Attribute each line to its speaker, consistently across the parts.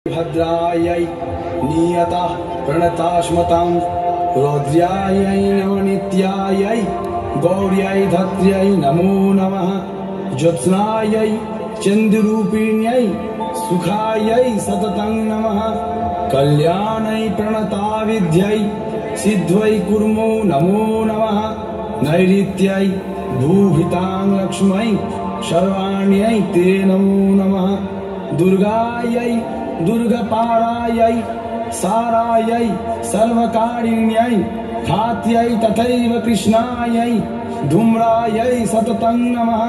Speaker 1: भद्रायै नियतः प्रणतास्मतां रौद्र्यायै नवनित्यायै गौर्यै धत्र्यै नमो नमः ज्योत्स्नायै चन्द्ररूपिण्यै सुखायै सततं नमः कल्याणै प्रणताविद्यै सिद्ध्यै कुर्मो नमो नमः नैऋत्यै भूहितां लक्ष्मै सर्वाण्यै ते नमो नमः दुर्गायै दुर्गपारायै सारायै सर्वकारिण्यै खात्यै तथैव कृष्णायै धूम्रायै सततं नमः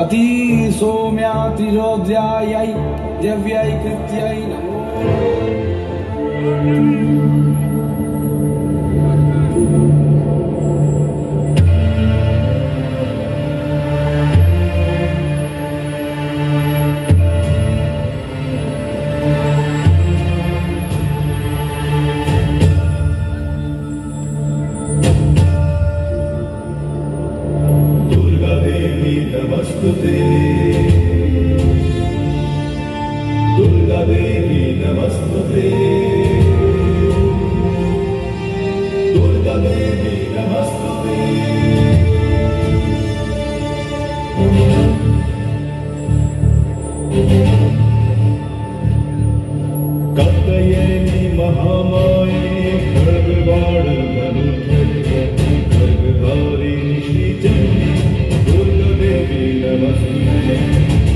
Speaker 1: अति सौम्यातिरौद्र्यायै दिव्यै कृत्यै नमो
Speaker 2: नमस्तुते दुर्गा देवी नमस्तुते दुर्गा देवी नमस्तुते कात्यायनी महामाये खड्गवाण धनुर्धरे खड्गधारिणी श्रीचण्डी नमस्ते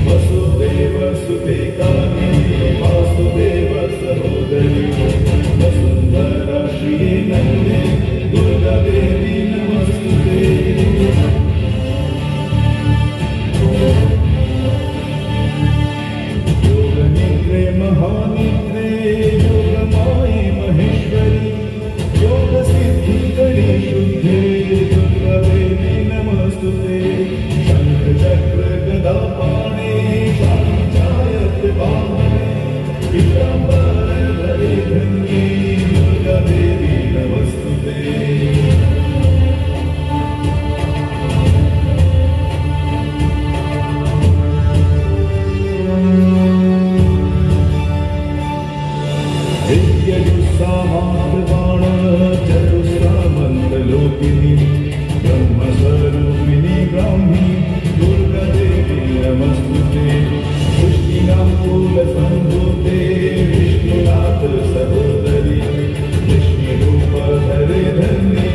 Speaker 2: वसुदेव सुते कामिनी वासुदेव सहोदरी वसुंधरा श्री नंदे दुर्गा देवी नमस्ते योगनिद्रे महानिद्रे योगमाये महेश्वरी योग सिद्धि गणे शुद्धे दुर्गा देवी नमस्ते चक्र गदा पाणे पांचायत वाहने पीतांबर धरे धन्ये दुर्गा देवी नमस्तुते दिव्यजुस्सामात्रबाण चतुस्सामन्तलोकिनी ब्रह्मस्वरूपिणी ब्राह्मी दुर्गा देवी नमस्तुते पुष्टिनाकुलसम्भूते विष्णुनाथ सहोदरी विष्णुरूप धरे धन्ये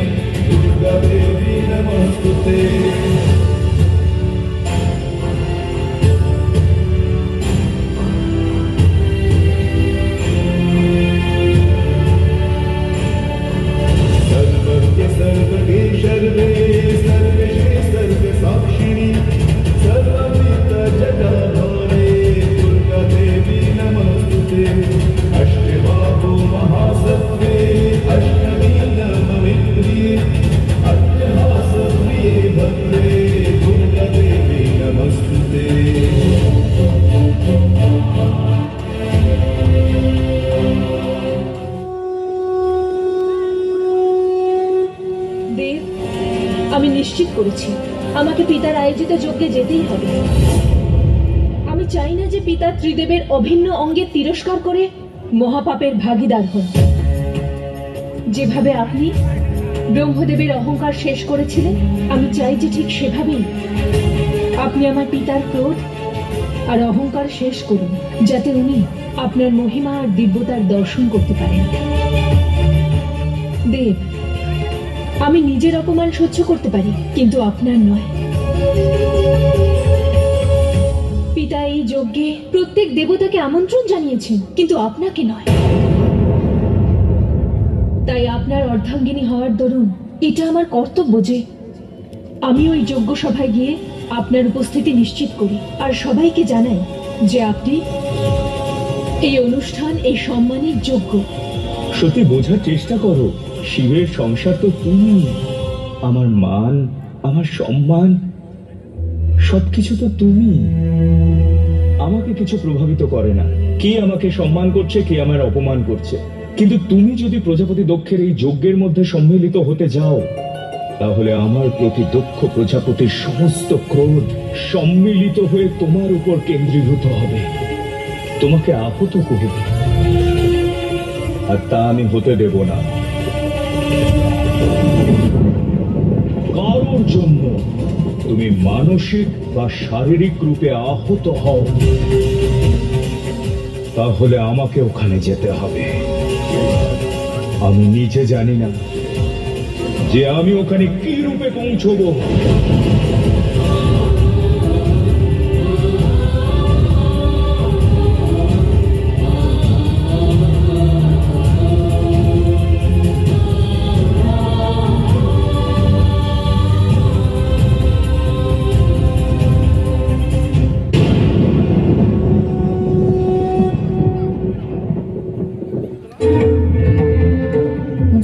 Speaker 2: दुर्गा देवी नमस्तुते सर्वे सर्वेशे सर्वसाक्षिणी सर्ववित जटाधारे दुर्गा देवी नमस्तुते अष्टबाहु महासत्त्वे अष्टमी नवमित्रिये अट्टहासप्रिये भद्रे दुर्गा देवी नमस्तुते
Speaker 3: আমি নিশ্চিত করেছি আমাকে পিতার আয়োজিত যজ্ঞে যেতেই হবে। আমি চাই না যে পিতা ত্রিদেবের অভিন্ন অঙ্গে তিরস্কার করে মহাপাপের ভাগীদার হন। যেভাবে আপনি ব্রহ্মদেবের অহংকার শেষ করেছিলেন, আমি চাই যে ঠিক সেভাবেই আপনি আমার পিতার ক্রোধ আর অহংকার শেষ করুন, যাতে উনি আপনার মহিমা আর দিব্যতার দর্শন করতে পারেন। দেব, আমি নিজের অপমান সহ্য করতে পারি, কিন্তু আপনার নয়। পিতা এই যজ্ঞে প্রত্যেক দেবতাকে আমন্ত্রণ জানিয়েছেন, কিন্তু আপনাকে নয়। তাই আপনার অর্ধাঙ্গিনী হওয়ার দরুন এটা আমার কর্তব্য যে আমি ওই যজ্ঞ সভায় গিয়ে আপনার উপস্থিতি নিশ্চিত করি আর সবাইকে জানাই যে আপনি এই অনুষ্ঠান, এই সম্মানের যোগ্য।
Speaker 4: সত্যি বোঝার চেষ্টা করো, শিবের সংসার তো তুমি। আমার মান, আমার সম্মান, সবকিছু তো তুমি। আমাকে কিছু প্রভাবিত করে না কে আমাকে সম্মান করছে, কে আমার অপমান করছে। কিন্তু তুমি যদি প্রজাপতি দক্ষের এই যজ্ঞের মধ্যে সম্মিলিত হতে যাও, তাহলে আমার প্রতি দক্ষ প্রজাপতির সমস্ত ক্রোধ সম্মিলিত হয়ে তোমার উপর কেন্দ্রীভূত হবে, তোমাকে আহত করবে। আর তা আমি হতে দেব না। কারোর জন্য তুমি মানসিক বা শারীরিক রূপে আহত হও, তাহলে আমাকে ওখানে যেতে হবে। আমি নিজে জানি না যে আমি ওখানে কি রূপে পৌঁছবো।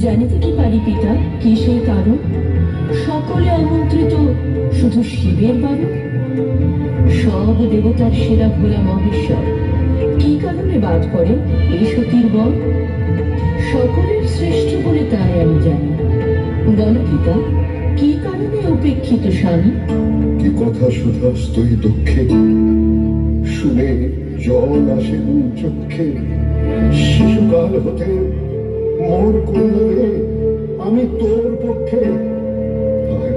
Speaker 3: জানিতে কি পারি পিতা, কি সেই কারণ? সকলে আমন্ত্রিত, শুধু শিবের বারণ। সব দেবতার সেরা ভোলা মহেশ্বর কি কারণে বাদ পড়ে এই সতীর বর? সকলের শ্রেষ্ঠ বলে তাই আমি জানি। বলো পিতা, কি কারণে উপেক্ষিত স্বামী?
Speaker 2: কি কথা শুধাস্তই দুঃখে, শুনে জল আসে দু চক্ষে। শিশুকাল হতে মোর কন্যারে আমি তোর পক্ষে, আয়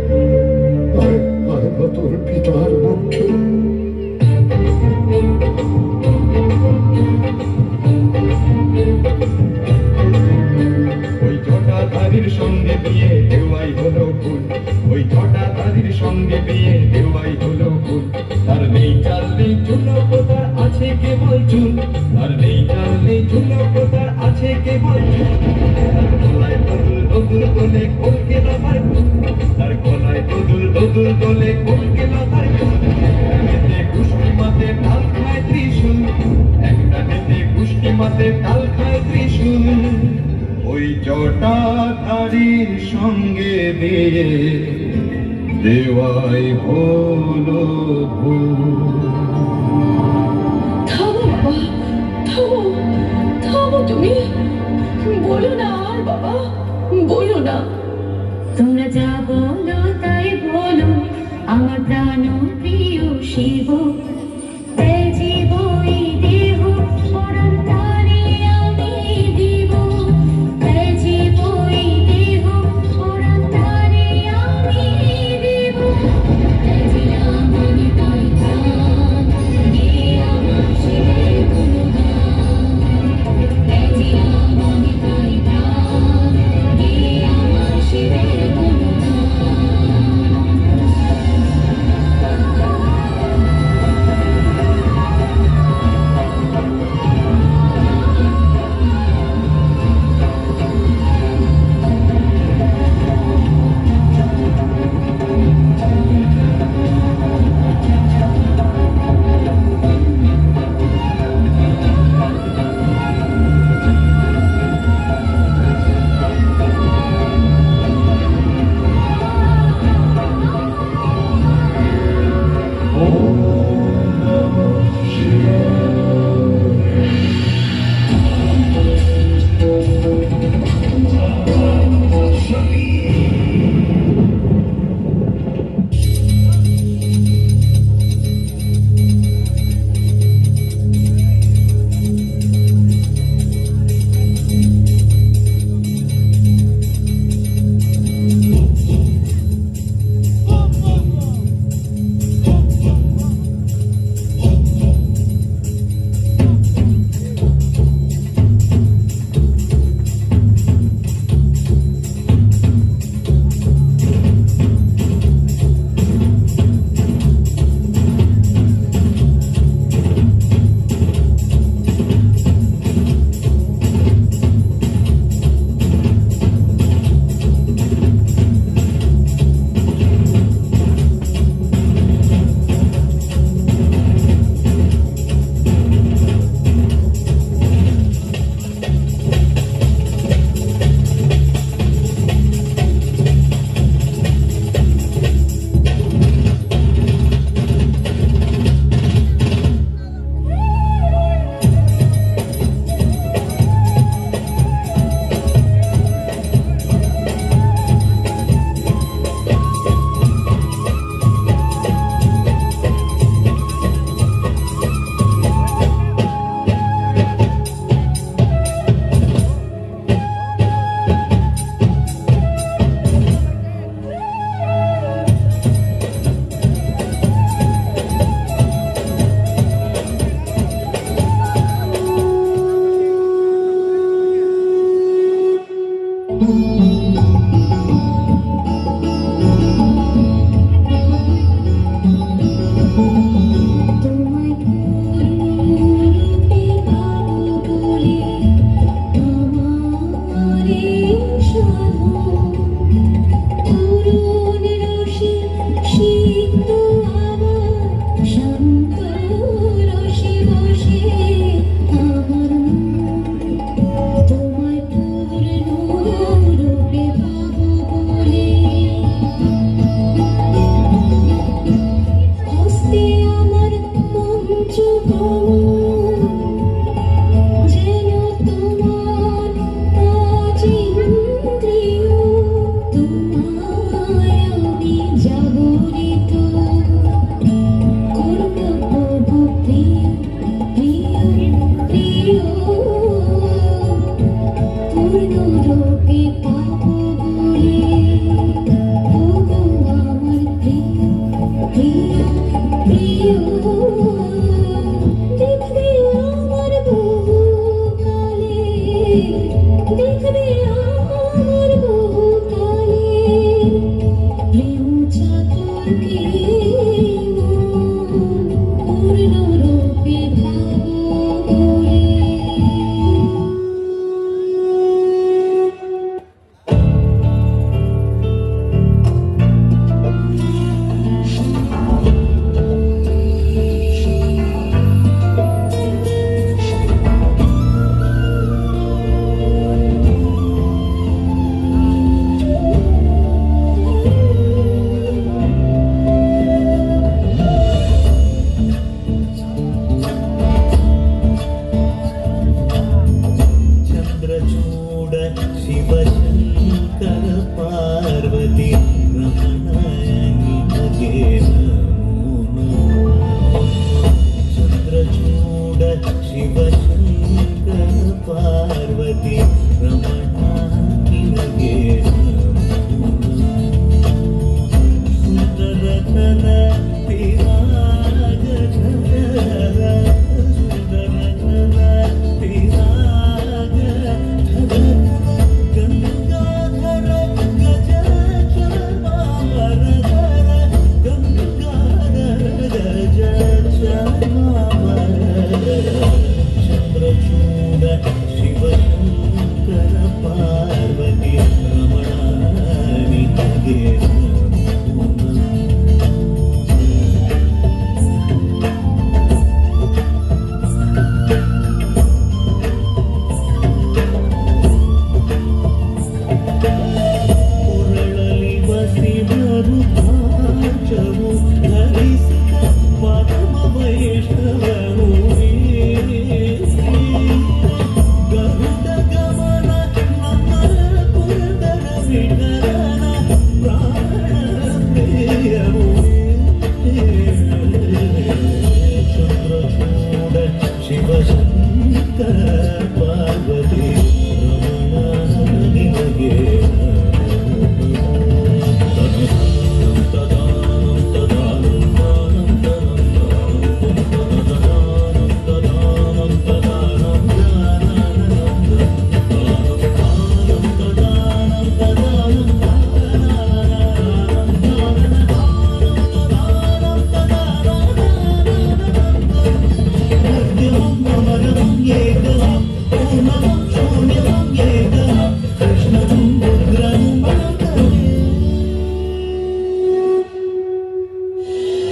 Speaker 2: আয় আয় বা তোর পিতার পক্ষে।
Speaker 5: ওই জটাধারীর সঙ্গে বিয়ে দেওয়াই হলো ভুল, ওই জটাধারীর সঙ্গে বিয়ে দেওয়াই হলো ভুল। তার নেই চাল নেই ঝুলক, তার আছে কেবল চুল। তার নেই চাল নেই ঝুলক, তার আছে কেবল চুল। তার গলায় দোদুল দোদুল দোলে কলকে লতার ফুল। তার গলায় দোদুল দোদুল দোলে কলকে লতার ফুল। একটা কুষ্টি মাতে তাল খায় ত্রিশূল, একটা নেতে কুষ্টি মাতে তাল খায় ত্রিশূল। ওই জটাধারীর সঙ্গে বিয়ে দেওয়াই হলো ভুল।
Speaker 3: থামো বাবা, থামো, থামো তুমি। বলো না আর বাবা, বলো না।
Speaker 6: তোমরা যা বলো তাই বলো, আমার প্রাণ প্রিয় শিব। ত্যাজিব এই দেহ, পরাণ প্রাণে আমি দিব। ত্যাজিব এই দেহ, পরাণ প্রাণে আমি দিব। ত্যাজিলাম আমি তাই প্রাণ, গেয়ে আমার শিবের গুণগান। ত্যাজিলাম আমি তাই প্রাণ, গেয়ে আমার শিবের গুণগান।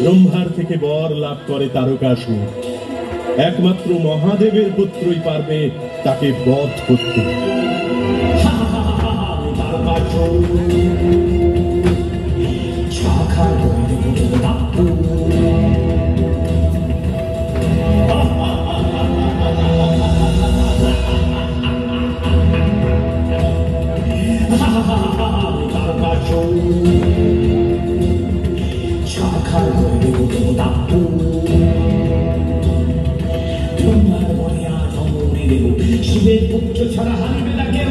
Speaker 7: ব্রহ্মার থেকে বর লাভ করে তারকাসুর। একমাত্র মহাদেবের পুত্রই পারবে তাকে বধ করতে।
Speaker 5: শিবের পুত্র ছাড়া হারিবে না কেহ।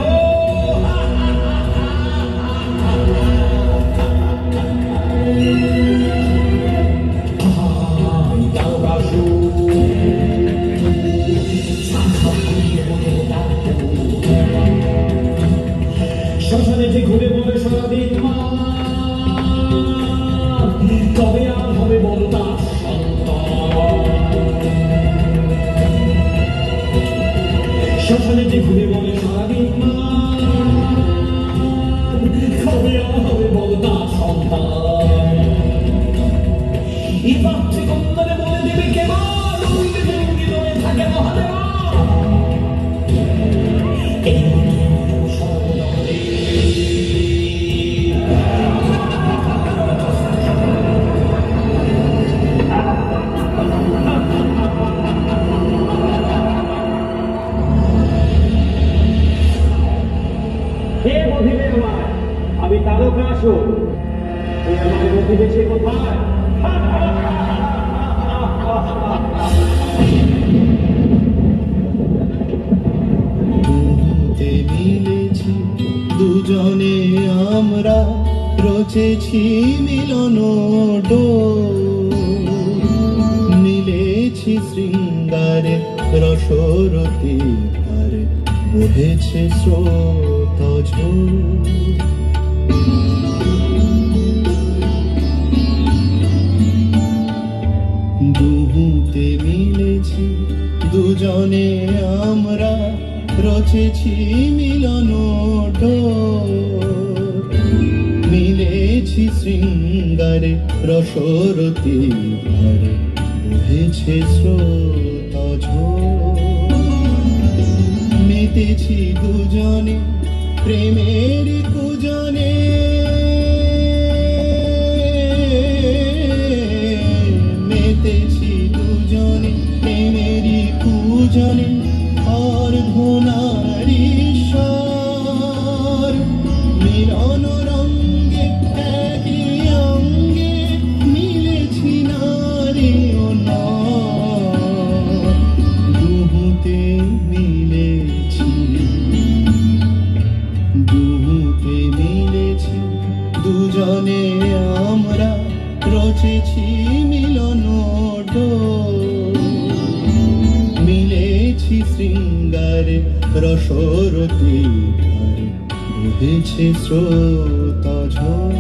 Speaker 5: শ্মশানেতে ঘুরে বলে সারাদিন মা, তবে আর হবে বড় তার শ্মশানেতে ঘুরে বলে সারাদিন মা, তবে আর হবে বড় তার সন্তান। এই পাত্রে কন্যারে বলে দেবে কেবল থাকে মহাদেবা। আমি তারকাসুর, তুই আমাকে প্রতিবেশী কোথায়?
Speaker 8: মিলেছি দুজনে আমরা, রচেছি মিলন ডোর, মিলেছি শৃঙ্গারে রসরতি হারে, বহেছে স্রোত ঝোর। দুহুতে মিলেছি দুজনে আমরা, রচেছি মিলন ডোর, মিলেছি শৃঙ্গারে রসরতি হারে, বহেছে স্রোত ঝোর। মেতেছি দুজনে প্রেমের কুজনে, মেতেছি দুজনে প্রেমেরই কুজনে, অর্ধনারীশ্বর মিলন রঙ্গে একই অঙ্গে, মিলেছি নারী ও নর। দুহুতে মিলেছি, দুহুতে মিলেছি দুজনে আমরা, রচেছি মিলন ডোর, মিলেছি শৃঙ্গারে রসরতি ধারে, বহেছে স্রোত ঝোর।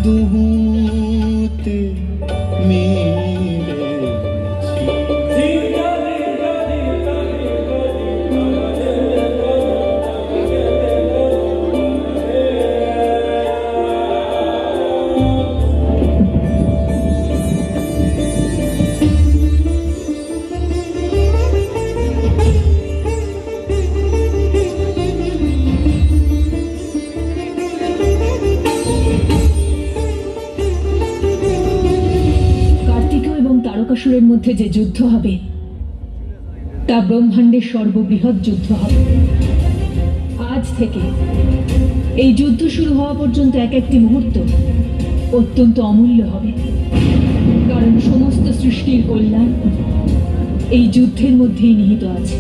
Speaker 8: দুহুতে মিলেছি।
Speaker 3: তারকাসুরের মধ্যে যে যুদ্ধ হবে তা ব্রহ্মাণ্ডের সর্ববৃহৎ যুদ্ধ হবে। আজ থেকে এই যুদ্ধ শুরু হওয়া পর্যন্ত এক একটি মুহূর্ত অত্যন্ত অমূল্য হবে, কারণ সমস্ত সৃষ্টির কল্যাণ এই যুদ্ধের মধ্যেই নিহিত আছে।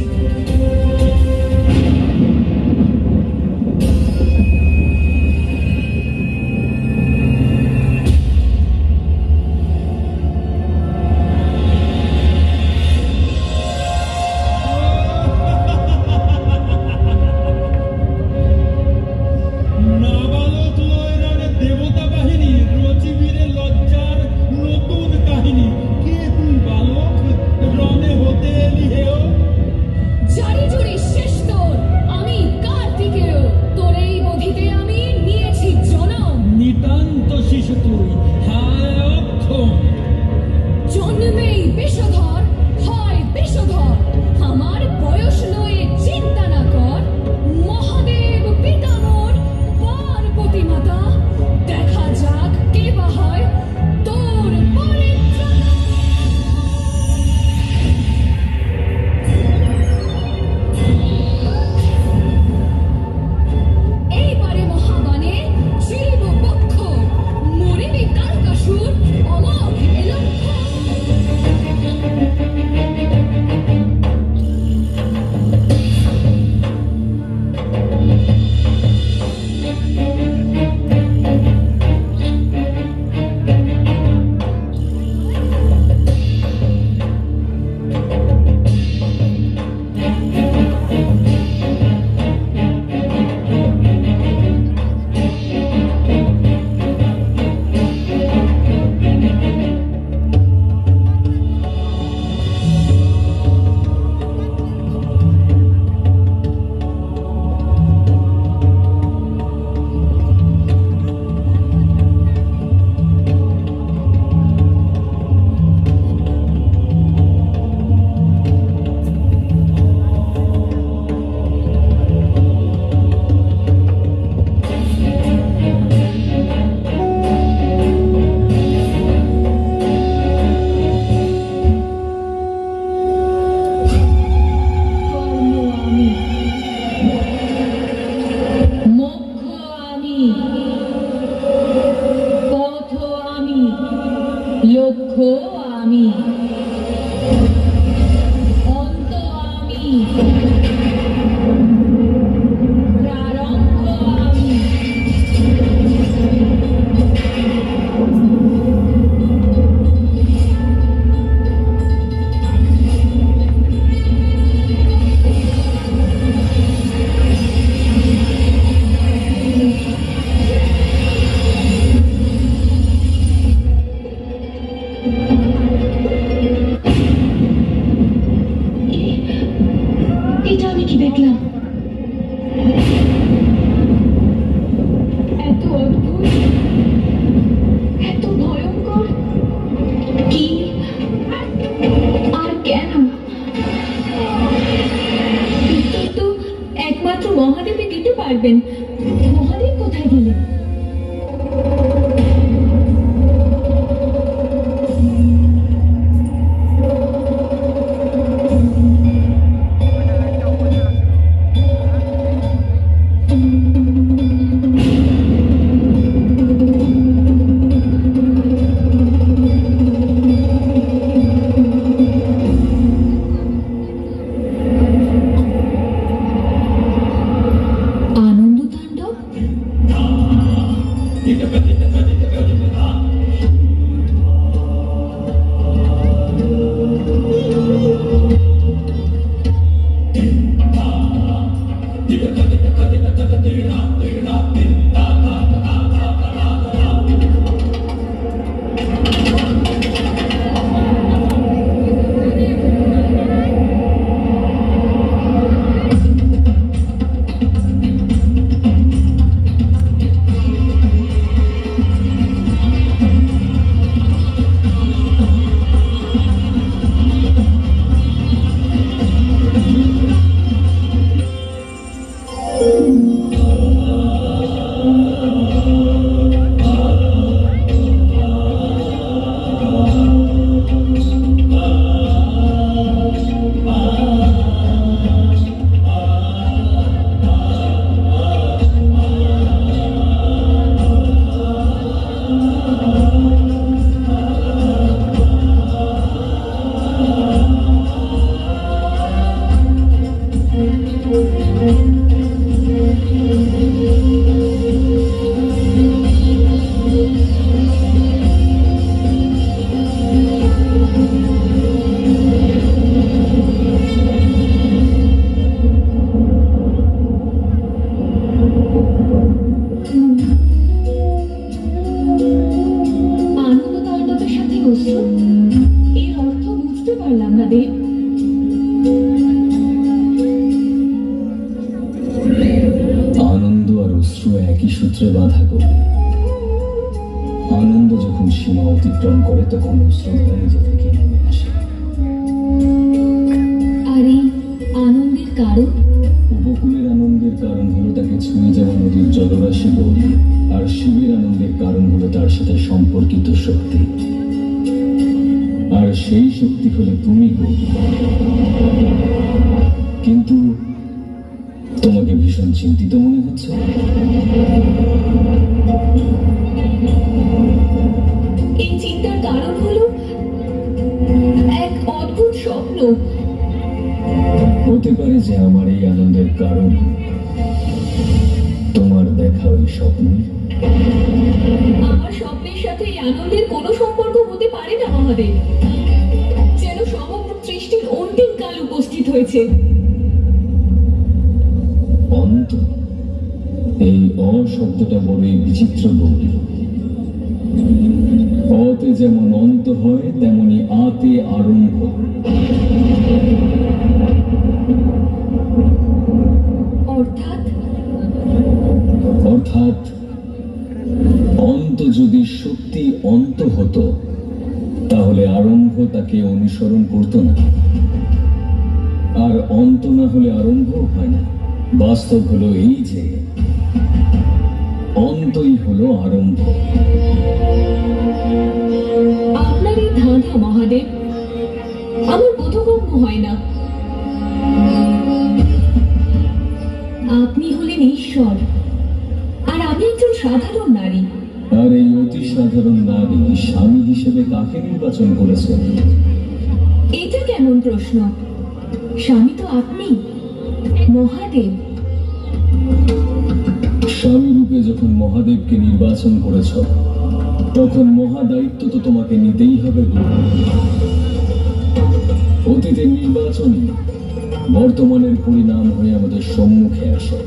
Speaker 3: প্রারম্ভ আমি। এটা আমি কি দেখলাম? এত অদ্ভুত, এত ভয়ঙ্কর, কি আর কেন? উত্তর তো একমাত্র মহাদেবই দিতে পারবেন। মহাদেব কোথায় গেলেন? আনন্দ তাণ্ডব? আনন্দ তাণ্ডবের সাথে অশ্রু, এর অর্থ বুঝতে পারলাম না দেব।
Speaker 4: আনন্দ আর অশ্রু একই সূত্রে বাঁধা করি। আনন্দ যখন সীমা অতিক্রম করে তখন অশ্রুধারা নিজে থেকে নেমে আসে।
Speaker 3: আর এই আনন্দের কারণ?
Speaker 4: উপকূলের আনন্দের কারণ হলো তাকে ছুঁয়ে যাওয়া নদীর জলরাশি গৌরী, আর শিবের আনন্দের কারণ হলো তার সাথে সম্পর্কিত শক্তি, আর সেই শক্তি হলো তুমি গৌরী। কিন্তু তোমাকে ভীষণ চিন্তিত মনে হচ্ছে।
Speaker 3: এই চিন্তার কারণ হলো এক অদ্ভুত স্বপ্ন।
Speaker 4: হতে পারে যে আমার এই আনন্দের কারণ তোমার দেখা ওই স্বপ্ন।
Speaker 3: আমার স্বপ্নের সাথে এই আনন্দের কোনো সম্পর্ক হতে পারে না মহাদেব। যেন সমগ্র সৃষ্টির অন্তিম কাল উপস্থিত হয়েছে।
Speaker 4: অন্ত, এই অশব্দটা বড়ই বিচিত্র গৌরী। অতে যেমন অন্ত হয় তেমনি আতে আরম্ভ। অর্থাৎ অন্ত যদি সত্যি অন্ত হতো তাহলে আরম্ভ তাকে অনুসরণ করতো না, আর অন্ত না হলে আরম্ভ হয় না। বাস্তব হলো এই যে অন্তই হলো আরম্ভ।
Speaker 3: আপনার এই ধাঁধা মহাদেব আমার বোধগম্য হয় না। আপনি হলেন ঈশ্বর, আর আমি একজন সাধারণ নারী।
Speaker 4: আর এই অতি সাধারণ নারী স্বামী হিসেবে কাকে নির্বাচন করেছে?
Speaker 3: এটা কেমন প্রশ্ন?
Speaker 6: স্বামী তো আপনি, মহাদেব।
Speaker 9: স্বামী রূপে যখন মহাদেবকে নির্বাচন করেছ, তখন মহাদায়িত্ব তো তোমাকে নিতেই হবে। অতীতের নির্বাচনই বর্তমানের পরিণাম হয়ে আমাদের সম্মুখে আসে।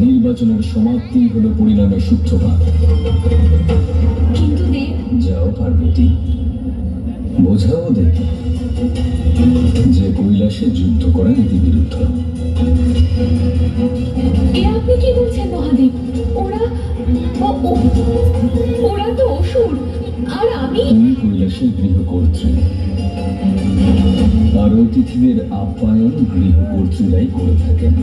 Speaker 9: নির্বাচনের সমাপ্তি হলো পরিণামের সূত্রপাত।
Speaker 6: কিন্তু দেব,
Speaker 9: যাও পার্বতী, বোঝাও দেব যে কৈলাসে যুদ্ধ করা নীতি বিরুদ্ধ।
Speaker 6: এ আপনি কি বলছেন মহাদেব? ওরা তো অসুর, আর আমি।
Speaker 9: তুমি কৈলাসের গৃহকর্ত্রী, আর অতিথিদের আপ্যায়ন গৃহকর্ত্রীরাই করে থাকেন।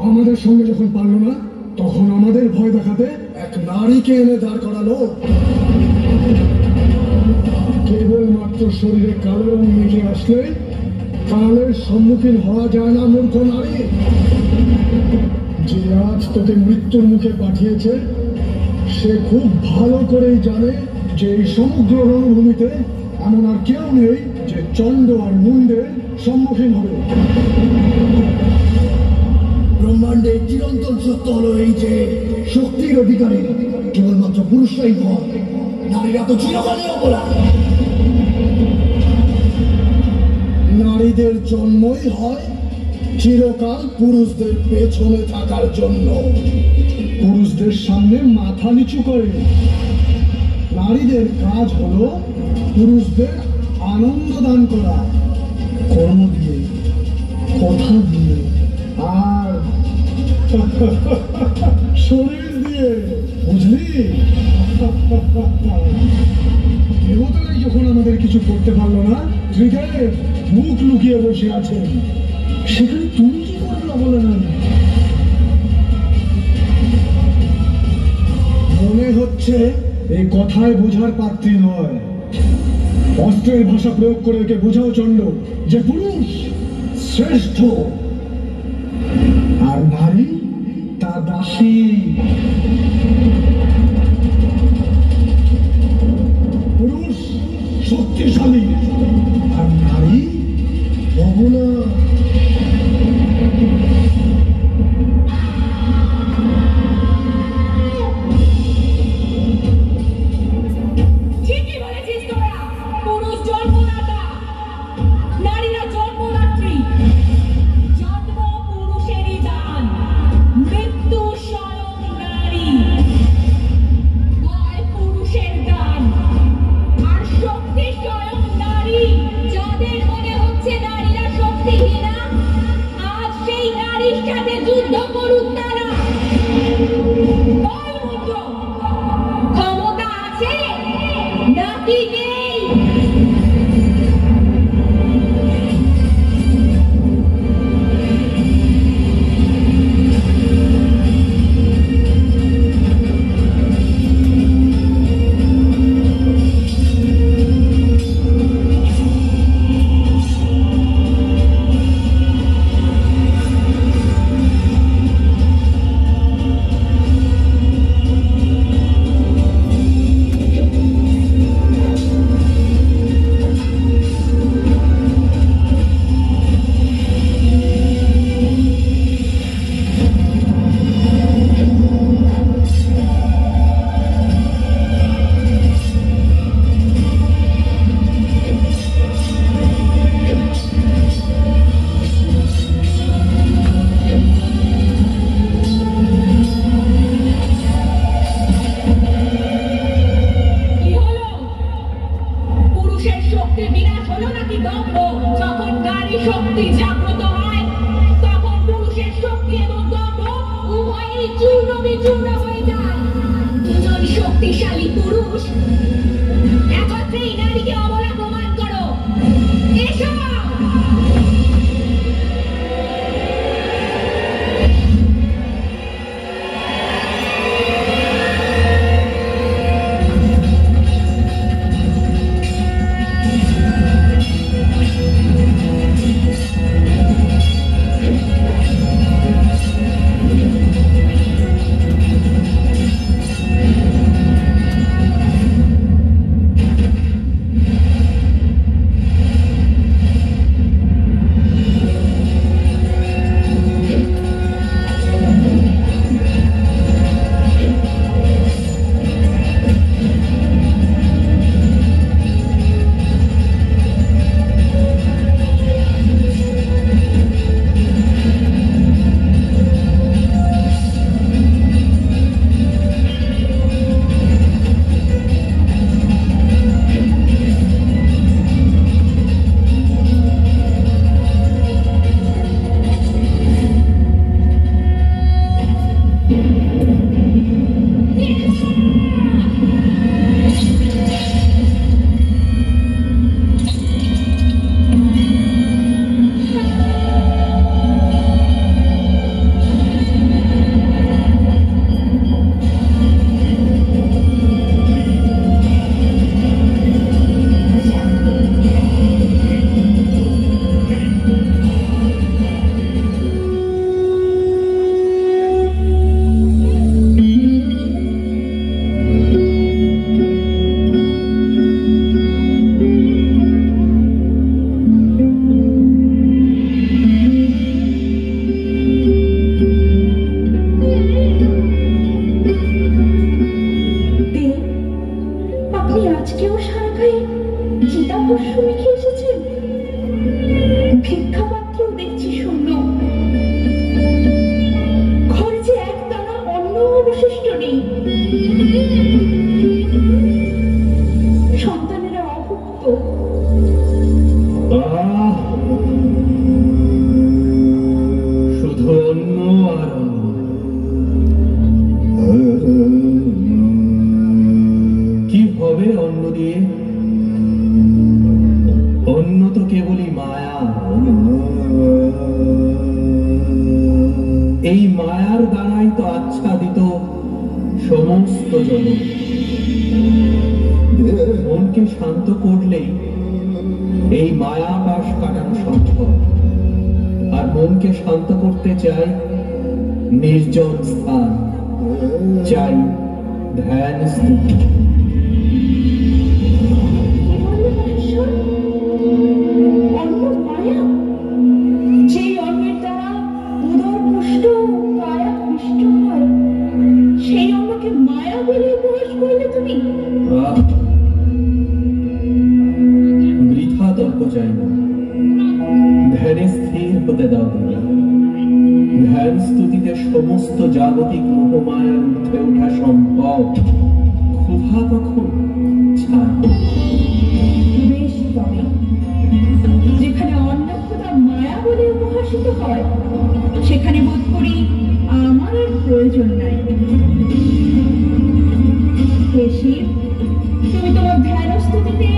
Speaker 2: আমাদের সঙ্গে যখন পারল না, তখন আমাদের ভয় দেখাতে এক নারীকে এনে দাঁড় করালো। কেবলমাত্র শরীরে কালো রং মেখে আসলে কালের সম্মুখীন হওয়া যায় না মূর্খ নারী। যে আজ তোকে মৃত্যুর মুখে পাঠিয়েছে, সে খুব ভালো করেই জানে যে এই সমগ্র রণভূমিতে এমন আর কেউ নেই যে চণ্ড আর মুন্ডের সম্মুখীন হবে। ব্রহ্মাণ্ডের চিরন্তন সত্য হলো এই যে শক্তির অধিকারী কেবলমাত্র পুরুষরাই হয়, নারীরা তো চিরকালই অপরাধ। নারীদের জন্মই হয় চিরকাল পুরুষদের পেছনে থাকার জন্য, পুরুষদের সামনে মাথা নিচু করে। নারীদের কাজ হলো পুরুষদের আনন্দ দান করা, কর্ম দিয়ে, কথা দিয়ে, আর শরীর দিয়ে, বুঝলি? দেবতারাই যখন আমাদের কিছু করতে পারলো না, ত্রিদেব মুখ লুকিয়ে বসে আছেন, সেখানে তুমি কি করলো বলে না? মনে হচ্ছে এই কথায় বোঝার পাত্রী নয়। অস্ত্রের ভাষা প্রয়োগ করে একে বোঝাও চণ্ড যে পুরুষ শ্রেষ্ঠ আর নারী তার দাসী। পুরুষ শক্তিশালী আর নারী অবলা।
Speaker 3: ঠিকই বলেছিস তোরা। পুরুষ জন্মদাতা, নারীরা জন্মদাত্রী। জন্ম পুরুষেরই দান, মৃত্যু স্বয়ং নারী। ভয় পুরুষের দান, আর শক্তি স্বয়ং নারী। যাদের মনে হচ্ছে নারীরা শক্তিহীন,
Speaker 6: শক্তির বিনাশ হলো নাকি দম্ভ? যখন নারী শক্তি জাগ্রত হয় তখন পুরুষের শক্তি এবং দম্ভ উভয়ই চূর্ণ বিচূর্ণ হয়ে যায়। দুজন শক্তিশালী পুরুষ একত্রেই নারীকে অবলা প্রমাণ করো। এসো।
Speaker 9: निर्जन स्थान चाই ধ্যান স্থিতি।
Speaker 6: অন্য মায়া, যে অন্যের দ্বারা উদর পুষ্ট কায়া পুষ্ট হয়, সেই অন্যকে মায়া বলে উপহাস করলে তুমি।
Speaker 9: বৃথা তর্ক চাই না, ধ্যানে স্থির হতে দাও। ধ্যান স্তুতিতে সমস্ত জাগতিক মোহমায়ার উঠে ওঠা সম্ভব। ক্ষুধা তখন
Speaker 6: বেশ, তবে যেখানে অন্য ক্ষুধা মায়া বলে উপহাসিত হয় সেখানে বোধ করি আমার আর প্রয়োজন নাই। শিব, তুমি তোমার ধ্যান স্তুতিতে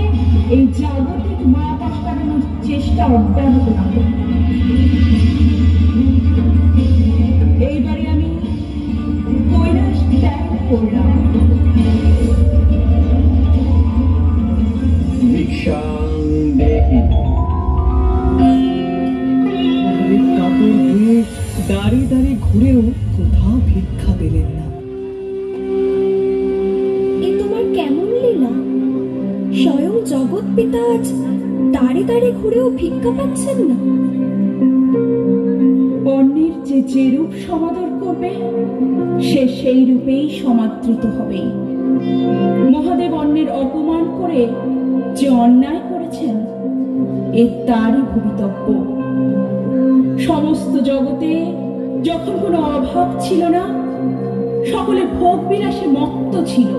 Speaker 6: এই জাগতিক মায়া পাশ কাটানোর চেষ্টা অব্যাহত রাখো। এইবারে আমি কৈলাস ত্যাগ করলাম।
Speaker 10: কাপড় ধুয়ে দাঁড়িয়ে দাঁড়িয়ে ঘুরেও কোথাও ভিক্ষা পেলেন না।
Speaker 11: এ তোমার কেমন লীলা? স্বয়ং জগৎ পিতা আজ দাঁড়ে দাঁড়ে ঘুরেও ভিক্ষা পাচ্ছেন না।
Speaker 6: অন্যের যে রূপ সমাদর করবে সে সেই রূপেই সমাদৃত হবে। মহাদেব অন্যের অপমান করে যে অন্যায় করেছেন এ তারই ভবিতব্য। সমস্ত জগতে যখন কোনো অভাব ছিল না, সকলে ভোগ বিলাসে মত্ত ছিল,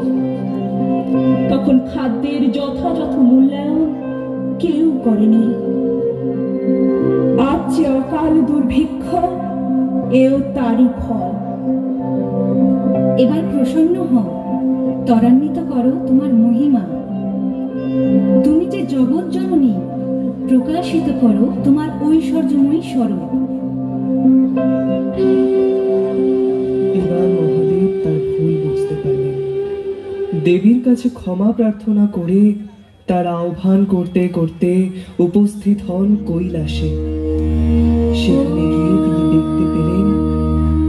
Speaker 6: তখন খাদ্যের যথাযথ মূল্যায়ন
Speaker 11: করেনি। আজ যে অকাল দুর্ভিক্ষ, এও তারই ফল। এবার প্রসন্ন হও, ত্বরান্বিত করো তোমার মহিমা। তুমি যে জগৎ জননী, প্রকাশিত করো তোমার ঐশ্বর্যময়ী স্বরূপ।
Speaker 10: এবার মহাদেব তার ভুল বুঝতে পারলেন। দেবীর কাছে ক্ষমা প্রার্থনা করে তার আহ্বান করতে করতে উপস্থিত হন কৈলাসে। সেখানে গিয়ে তিনি দেখতে পেলেন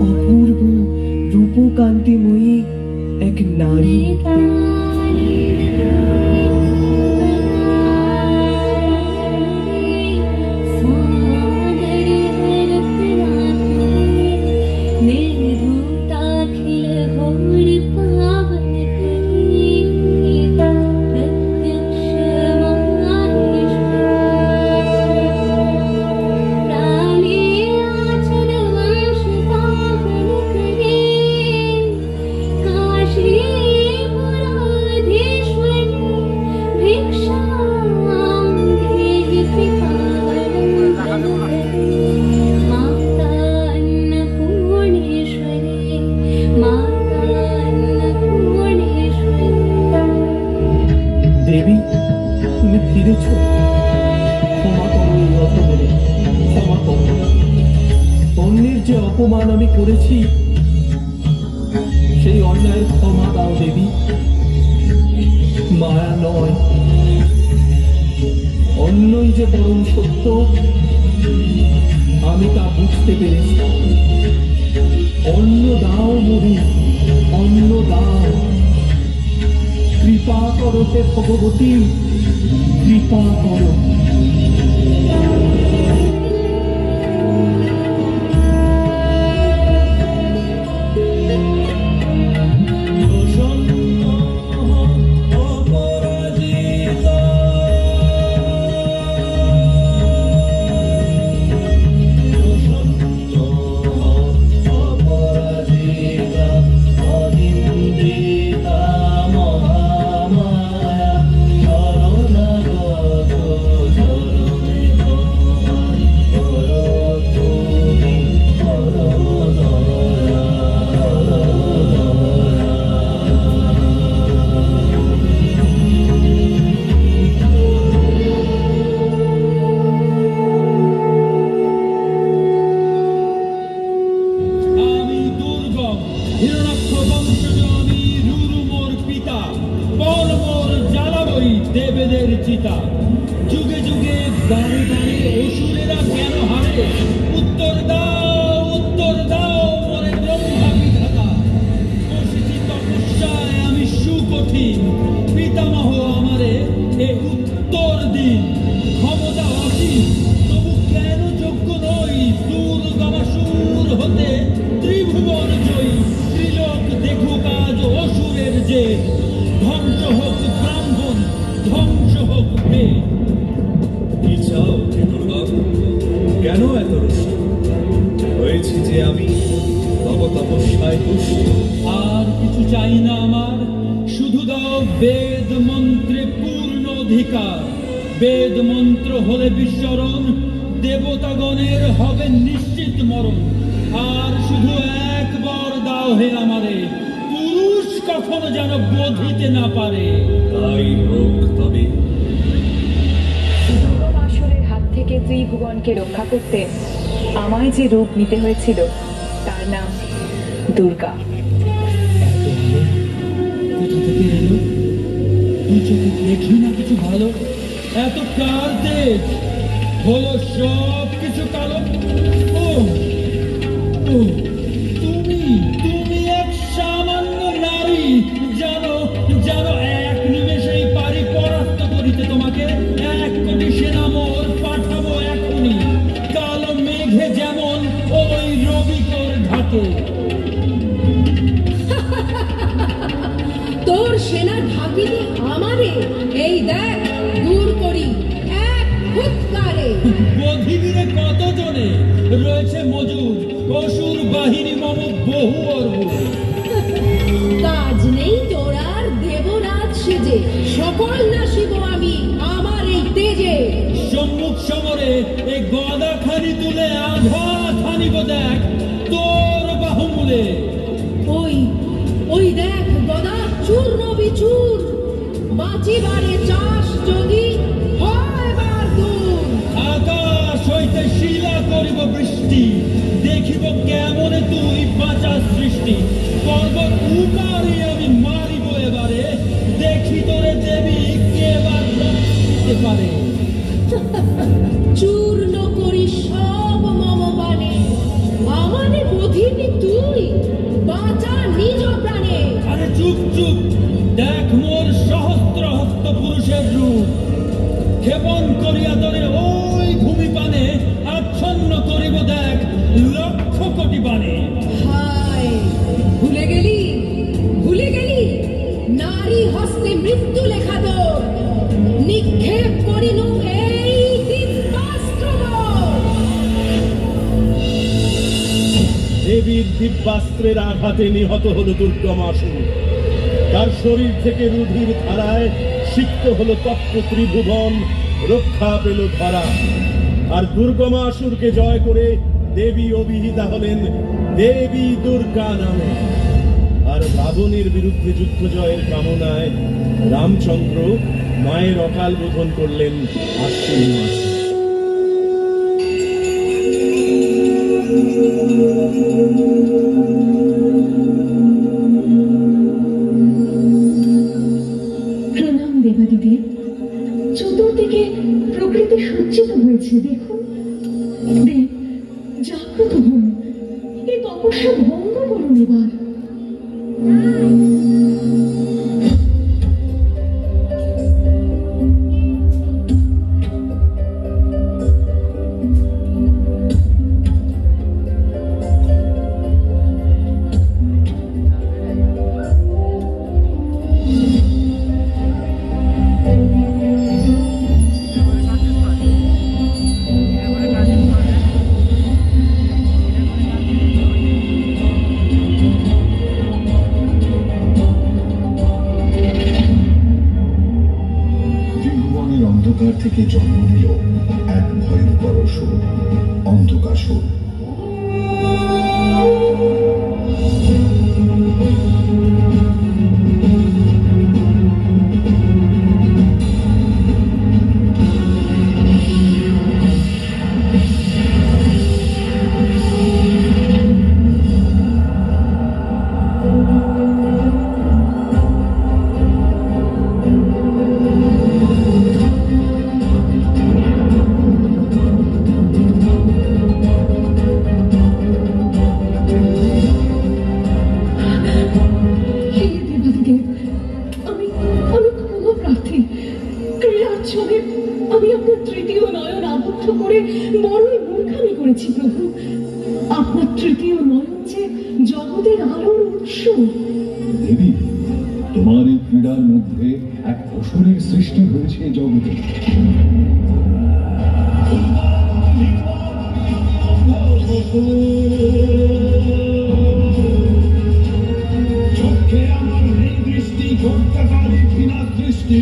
Speaker 10: অপূর্ব রূপকান্তিময়ী এক নারী মূর্তি। দেবী, তুমি ফিরেছ, ক্ষমা করো এই অপমানে, ক্ষমা করো। অন্যের যে অপমান আমি করেছি, সেই অন্যায়ের ক্ষমা দাও দেবী। মায়া নয়, অন্যই যে পরম সত্য, আমি তা বুঝতে পেরেছি। অন্ন দাও মরি, অন্ন দাও। কৃপা করো হে ভগবতী, কৃপা করো।
Speaker 12: দেবেদের চিতা, যুগে যুগে দাঁড়ে দাঁড়িয়ে অসুরেরা কেন হারে? উত্তর দাও মরে ব্রহ্মা বিধাতা। বসেছি তপস্যায় আমি সুকঠিন, পিতামহ আমারে এ উত্তর দিন। ক্ষমতা অসীম, তবু কেন যোগ্য নই দুর্গমাসুর হতে ত্রিভুবন জয়ী? ত্রিলোক দেখুক আজ অসুরের যে, ধ্বংস হোক ব্রাহ্মণ, ধ্বংস হোক বেদ।
Speaker 13: কি চাও হে দুর্গা? কেন এত রুষ্ট হয়েছি যে আমি তব তপস্যায় তুষ্ট?
Speaker 12: আর কিছু চাই না আমার, শুধু দাও বেদ মন্ত্রে পূর্ণ অধিকার। বেদ মন্ত্র হলে বিস্মরণ, দেবতাগণের হবে নিশ্চিত মরণ। আর শুধু একবার দাও হে আমারে, পুরুষ কখনো যেন বোধিতে না পারে।
Speaker 13: তাই হোক তবে।
Speaker 14: দুর্গমাসুরের হাত থেকে ত্রিভুবনকে রক্ষা করতে আমায় যে রূপ নিতে হয়েছিল, তার নাম দুর্গা।
Speaker 12: কোথা থেকে এলো? তুই চোখে দেখি না কিছু ভালো? এত কার দেশ হলো সব কিছু কালো? ও তুমি এক সামান্য নারী, জানো এক নিমেষেই পারি পরাস্ত করিতে তোমাকে। 1 কোটি সেনা মোর পাঠাবো এখনই, কালো মেঘে যেমন ওই রবিকর ঢাকে।
Speaker 6: তোর সেনা ঢাকিতে আমারে, এই দেখ দূর করি এক হুৎকারে।
Speaker 12: বধিবীরে কত জনে রয়েছে মজুদ, অসুর বাহিনী মম বহু অর্বুদ।
Speaker 6: কাজ নেই তোর আর দেবরাজ সেজে, সকল নাশিব আমি আমার এই তেজে।
Speaker 12: সম্মুখ সমরে এই গদা খানি তুলে আঘাত হানিব দেখ তোর বাহুমূলে।
Speaker 6: ওই দেখ গদা চূর্ণ বিচূর, বাঁচিবারে চাষ যদি হয় বার দূর।
Speaker 12: আকাশ হইতে শিলা করিব বৃষ্টি, দেখিব কেমনে তুই বাঁচা সৃষ্টি। পর্বত উপারে আমি মারিব এবারে, দেখি তোরে দেবী কে বার রক্ষিতে পারে।
Speaker 6: চূর্ণ করি সব মম পানে, আমানে বধিনি তুই বাঁচা নিজ প্রাণে।
Speaker 12: আরে চুপ চুপ, দেখ মোর সহস্র হস্ত পুরুষের রূপ। ক্ষেপণ করিয়া তোরে ওই ভূমি পানে আচ্ছন্ন করিব দেখ লক্ষ কোটি বাণে।
Speaker 6: হায় ভুলে গেলি নারী হস্তে মৃত্যু লেখা তোর, নিক্ষেপ করিনু এই দিব্যাস্ত্র।
Speaker 7: দেবীর দিব্যাস্ত্রের আঘাতে নিহত হলো দুর্গমাসুর। তার শরীর থেকে রুধির ধারায় সিক্ত হলো তপ্ত ত্রিভুবন, রক্ষা পেল ধরা। আর দুর্গমাসুরকে জয় করে দেবী অভিহিতা হলেন দেবী দুর্গা নামে। আর রাবণের বিরুদ্ধে যুদ্ধ জয়ের কামনায় রামচন্দ্র মায়ের অকাল বোধন করলেন আশ্বিন মাসে।
Speaker 3: প্রণাম দেবাদিদেব। চতুর্দিকে প্রকৃতি সজ্জিত হয়েছে, দেখুন। দেব জাগ্রত হন, এই তপস্যা ভঙ্গ করুন এবার।
Speaker 15: অন্ধকার থেকে জন্ম নিল এক ভয়ঙ্কর অসুর, অন্ধকাসুর। দেবী, তোমার এই ক্রীড়ার মধ্যে এক অসুরের সৃষ্টি হয়েছে জগতে। চোখে আমার এই দৃষ্টি করতে পারি ঘৃণা দৃষ্টি।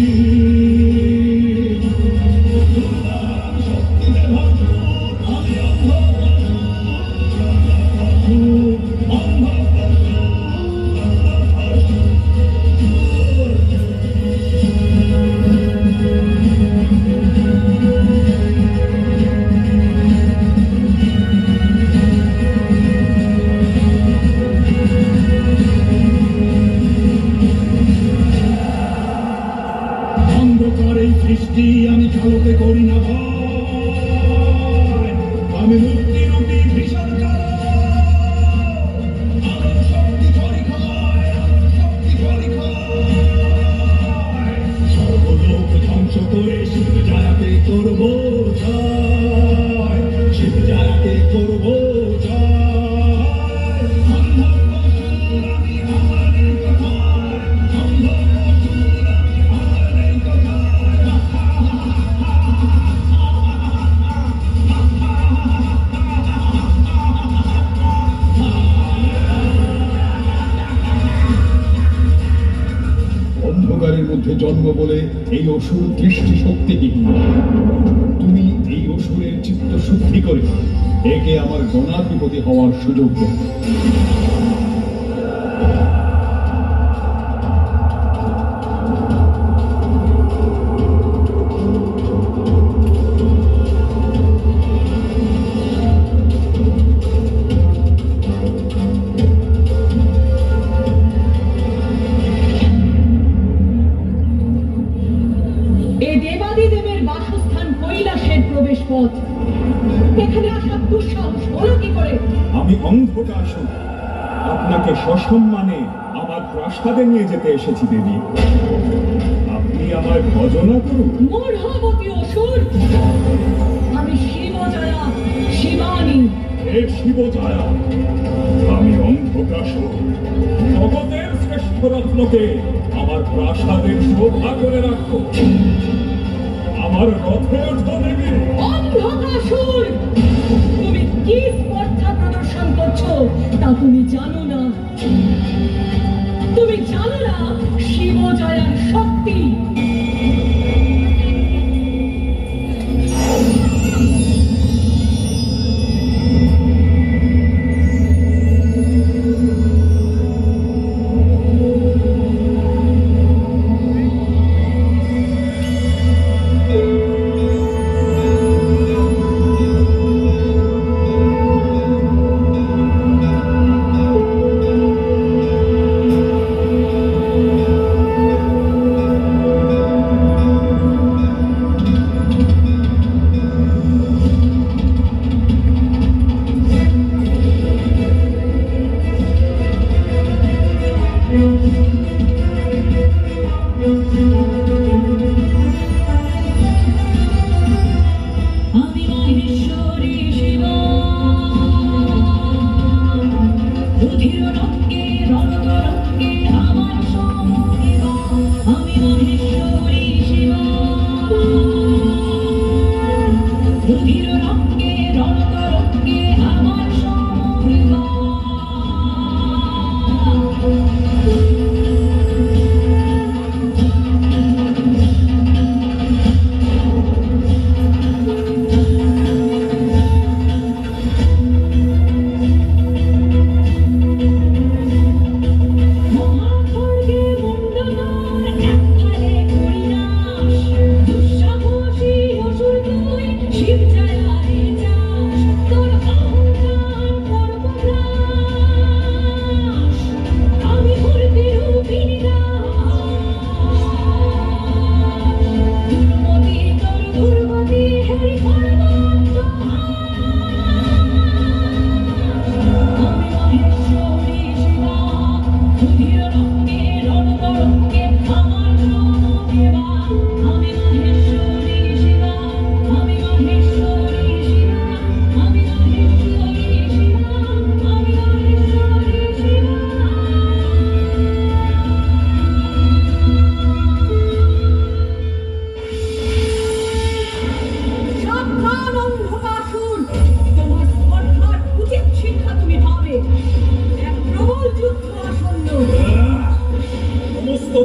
Speaker 15: আমি কালোকে করি না ভয়, আমি মুক্তি রূপী ভীষণ কালো। আমার শক্তি করি ক্ষয়, শক্তি করি ক্ষয়। সর্বলোক ধ্বংস করে শিব জায়াকে করব জয়, শিব জায়াকে করব জয়। অন্ধকারের মধ্যে জন্ম বলে এই অসুর দৃষ্টি শক্তিহীন। তুমি
Speaker 2: একে আমার গণাধিপতি হওয়ার সুযোগ দেব।
Speaker 6: দেবাদিদেবের বাসস্থান কৈলাসের প্রবেশ পথ। এখানে আসার দুঃসাহস হলো কি করে?
Speaker 16: আমি অন্ধকাসুর, আপনাকে সসম্মানে আমার প্রাসাদে নিয়ে যেতে এসেছি দেবী। আপনি আমার ভজনা করুন।
Speaker 6: মূঢ়মতি অসুর, আমি শিবজয়া, শিবানী।
Speaker 16: হে শিবজয়া, আমি অন্ধকাসুর, জগতের শ্রেষ্ঠ রত্নকে আমার প্রাসাদের শোভা করে রাখো। আমার রথে ওঠো দেবী।
Speaker 6: অন্ধকাসুর, তুমি কি স্পর্ধা প্রদর্শন করছো তা তুমি জানো না। তুমি জানো না শিবজয়ার শক্তি।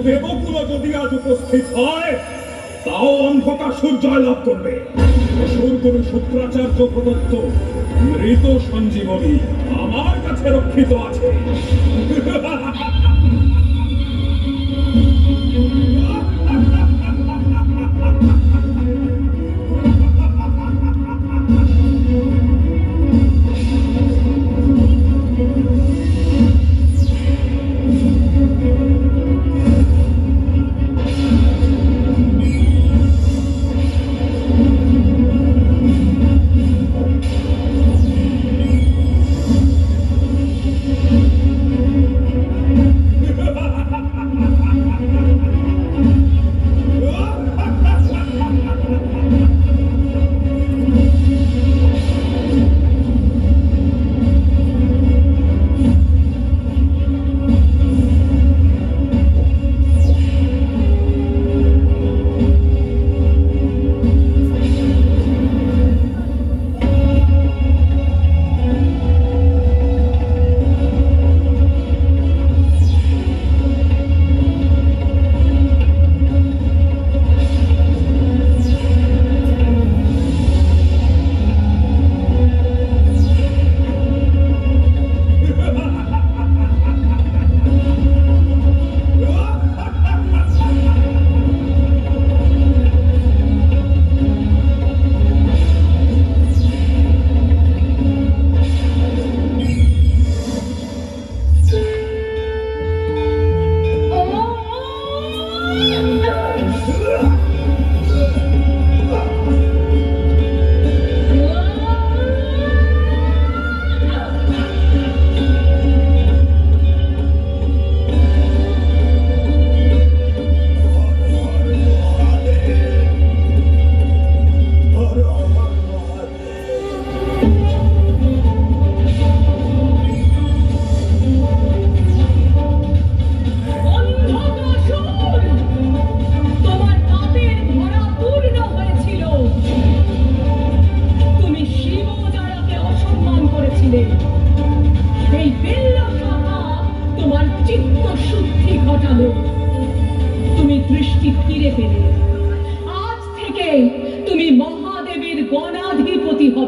Speaker 16: দেবকুল যদি আজ উপস্থিত হয় তাও অন্ধকাসুর জয়লাভ করবে। অসুর গুরু শুক্রাচার্য প্রদত্ত মৃত সঞ্জীবনী আমার কাছে রক্ষিত আছে।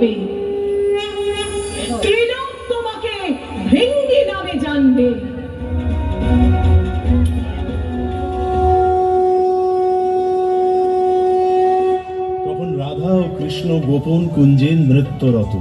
Speaker 6: হবে। ত্রিলোক তোমাকে ভৃঙ্গি নামে জানবে।
Speaker 7: তখন রাধা ও কৃষ্ণ গোপন কুঞ্জে নৃত্যরত।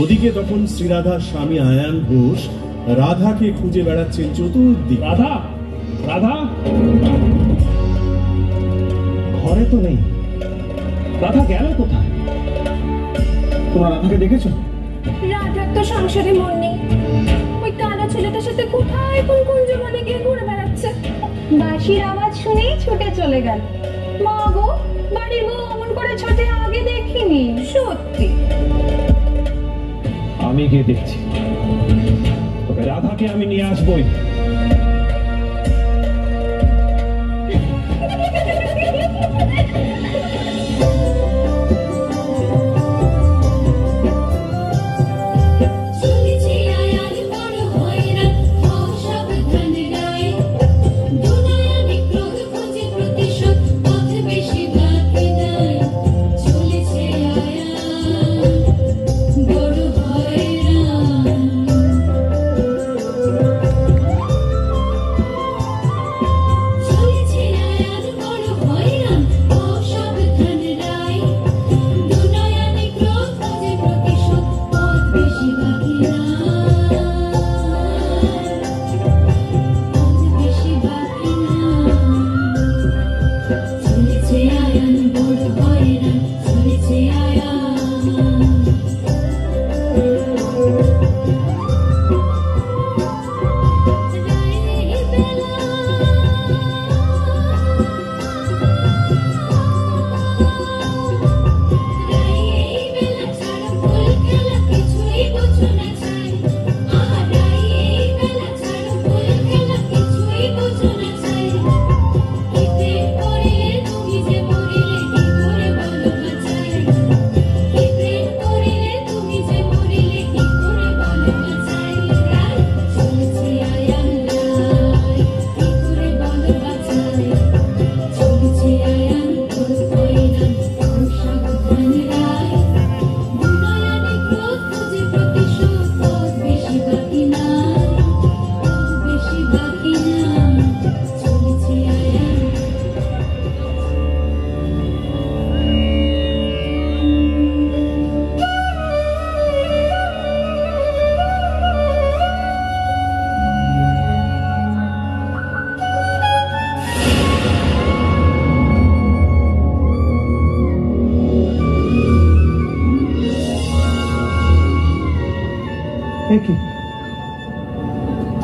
Speaker 7: ওদিকে তখন শ্রীরাধার স্বামী আয়ান ঘোষ রাধাকে খুঁজে বেড়াচ্ছেন চতুর্দিকে।
Speaker 4: রাধা, রাধা ঘরে তো নেই। রাধা গেল কোথায়? তোমরা রাধাকে দেখেছো?
Speaker 17: রাধার তো সংসারে মন নেই। ওই কানা ছেলেটার সাথে কোথায় কোন কোন জমানে গিয়ে ঘুরে বেড়াচ্ছে। বাঁশির আওয়াজ শুনেই ছুটে চলে গেল। মা গো, বাড়ির বউ অমন করে ছোটে আগে দেখিনি। সত্যি
Speaker 4: আমি গিয়ে দেখছি, তবে রাধাকে আমি নিয়ে আসবই।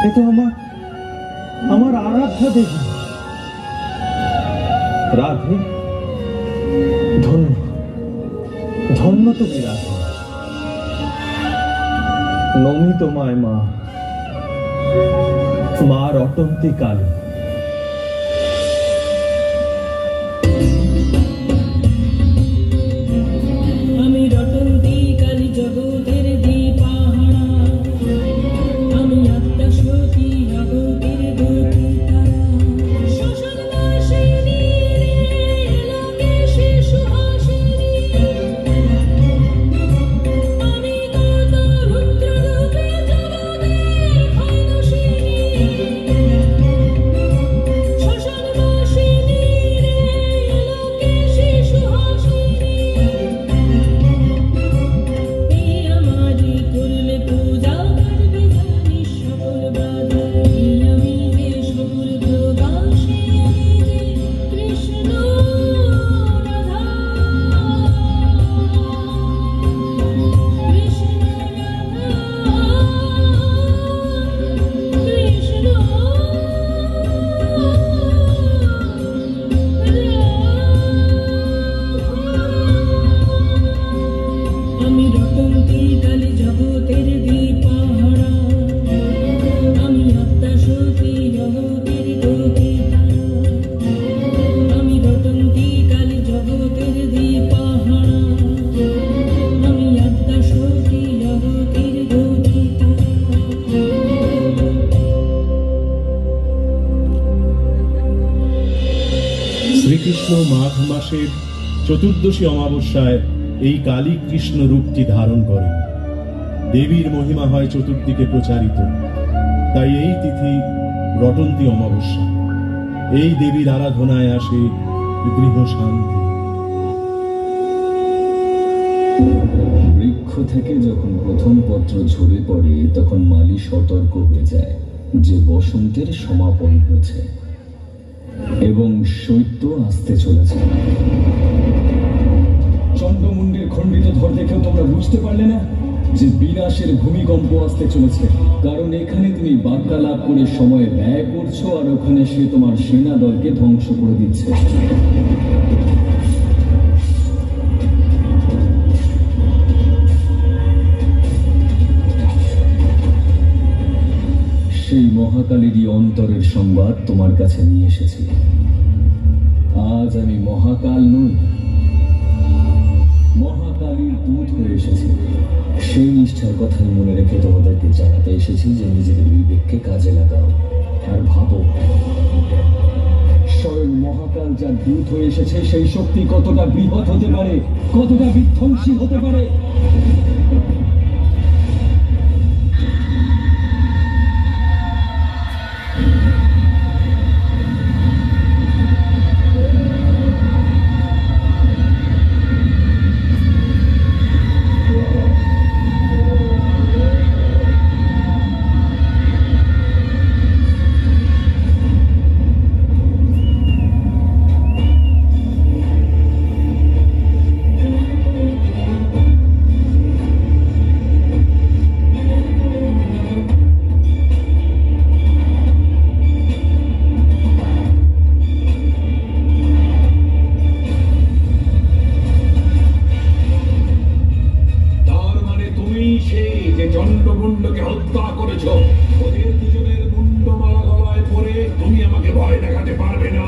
Speaker 4: এ তো আমার আরাধ্যা দেবী। রাধে, ধন্য ধন্য তুমি রাধে।
Speaker 9: নমি তোমায় মা, মা রটন্তী কালী।
Speaker 18: আমি রটন্তী কালী জগতের দীপাহারা, আমি আত্মা সতী জগতের গতি তারা। শ্মশান বাসিনী লোকেশে সুহাসিনী, আমি কত রুদ্ররূপে জগতের ক্ষয়নাশিনী। শ্মশান বাসিনী লোকেশে সুহাসিনী, এই আমারই করলে পূজা কাটবে জানি সকল বাধা। এই আমি যে সকল প্রকাশে, আমি যে কৃষ্ণ রাধা, কৃষ্ণ রাধা, কৃষ্ণ আমি রটন্তী কালী জগতের দীপাহারা, আমি আত্মা সতী জগতের গতি তারা। আমি রটন্তী কালী জগতের দীপাহারা, আমি আত্মা সতী জগতের গতি তারা।
Speaker 7: শ্রীকৃষ্ণ মাঘ মাসের চতুর্দশী অমাবস্যায় এই কালী কৃষ্ণ রূপটি ধারণ করেন। দেবীর মহিমা হয় চতুর্দিকে প্রচারিত, তাই এই তিথি রটন্তী অমাবস্যা। এই দেবীর আরাধনায় আসে গৃহ শান্তি।
Speaker 19: বৃক্ষ থেকে যখন প্রথম পত্র ঝরে পড়ে, তখন মালি সতর্ক হয়ে যায় যে বসন্তের সমাপন হয়েছে এবং শৈত্য আসতে চলেছে। চন্দ্রমুণ্ডের খণ্ডিত ধর দেখেও তোমরা বুঝতে পারলে না যে বিনাশের ভূমিকম্প আসতে চলেছে, কারণ এখানে তুমি বার্তালাপ করে সময় ব্যয় করছো, আর ওখানে সে তোমার সেনা দলকে ধ্বংস করে দিচ্ছে। সেই মহাকালেরই অন্তরের সংবাদ তোমার কাছে নিয়ে এসেছি। আজ আমি মহাকাল নই, মহাকালীর দূত হয়ে এসেছি। সেই নিষ্ঠার কথাই মনে রেখে তোমাদেরকে জানাতে এসেছি যে নিজেদের বিবেককে কাজে লাগাও আর ভাবো, স্বয়ং মহাকাল যার দূত হয়ে এসেছে সেই শক্তি কতটা বৃহৎ হতে পারে, কতটা বিধ্বংসী হতে পারে।
Speaker 16: চন্দ্রমুণ্ডকে হত্যা করেছ, ওদের দুজনের মুন্ডমালা গলায় পরে তুমি আমাকে ভয় দেখাতে পারবে না।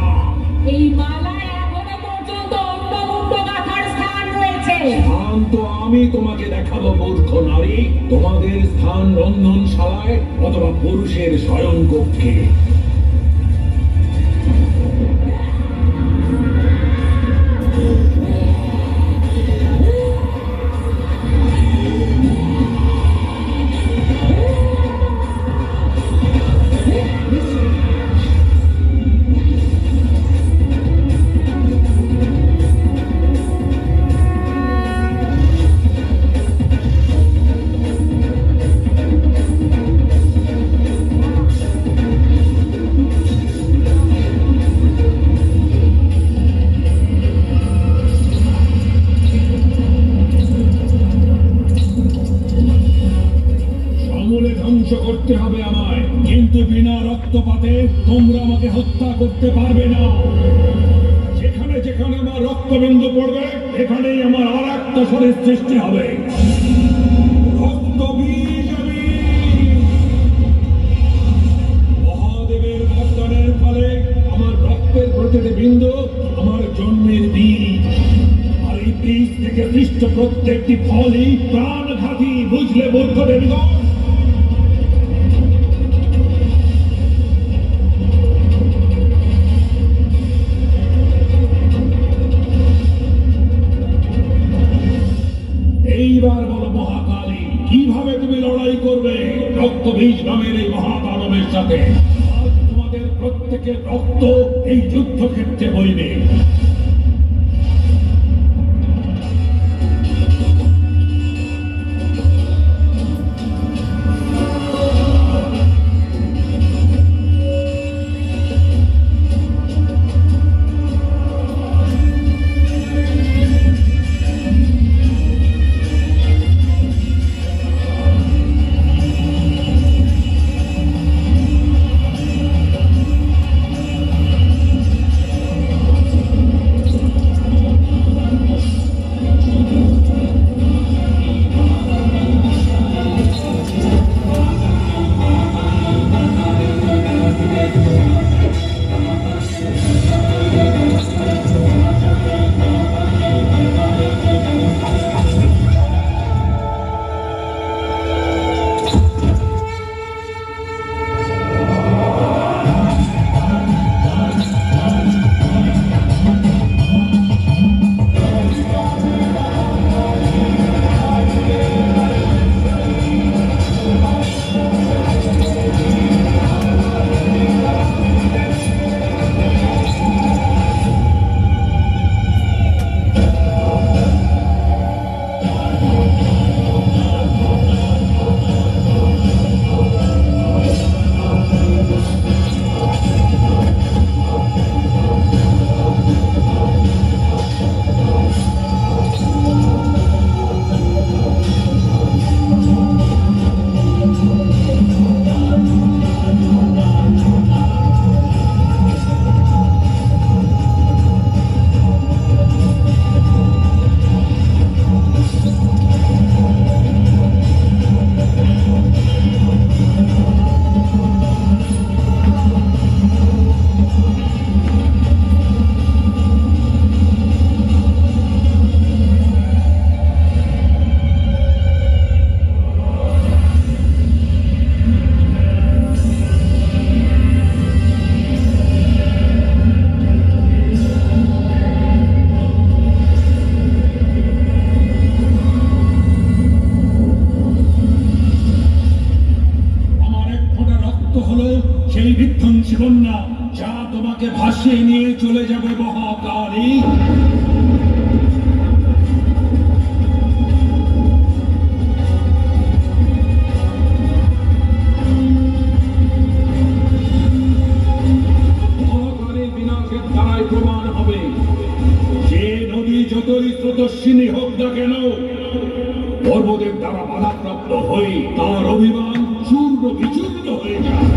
Speaker 6: এই মালায় এখনো পর্যন্ত অন্য মুন্ড গাঁথার স্থান রয়েছে।
Speaker 16: স্থান তো আমি তোমাকে দেখাবো মূর্খ নারী। তোমাদের স্থান রন্ধনশালায় অথবা পুরুষের শয়ন কক্ষে। ধ্বংস করতে হবে আমায়, কিন্তু বিনা রক্তপাতে তোমরা আমাকে হত্যা করতে পারবে না। যেখানে যেখানে আমার রক্তবিন্দু পড়বে এখানেই আমার আর একটা শরীর সৃষ্টি হবে। রক্ত বীজ আমি বুঝলে মূর্খ দেবীগণ? এইবার বলো মহাকালী, কিভাবে তুমি লড়াই করবে রক্তবীজ নামের এই মহাদানবের সাথে? আজ তোমাদের প্রত্যেকের রক্ত এই যুদ্ধক্ষেত্রে বইবে। বন্যা যা তোমাকে ভাসিয়ে নিয়ে চলে যাবে মহাকালী। মহাকালীর বিনাশের দ্বারাই প্রমাণ হবে যে নদী যতই স্রোতস্বিনী হোক না কেন, ধর্মদেব দ্বারা বাধাপ্রাপ্ত হয়ে তার অভিমান চূর্ণ বিচূর্ণ হয়ে যায়।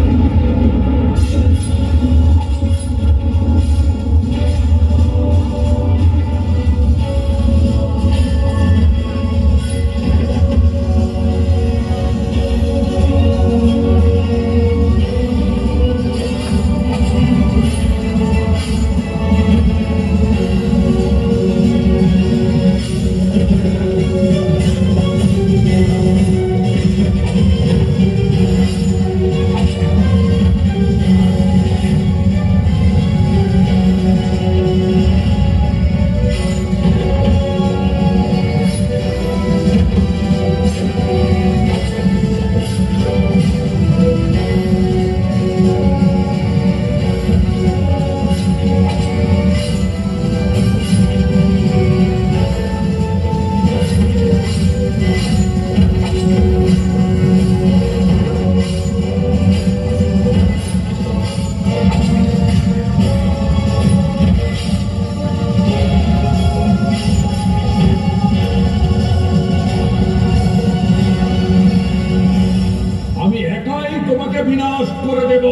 Speaker 16: বিনাশ করে দেব,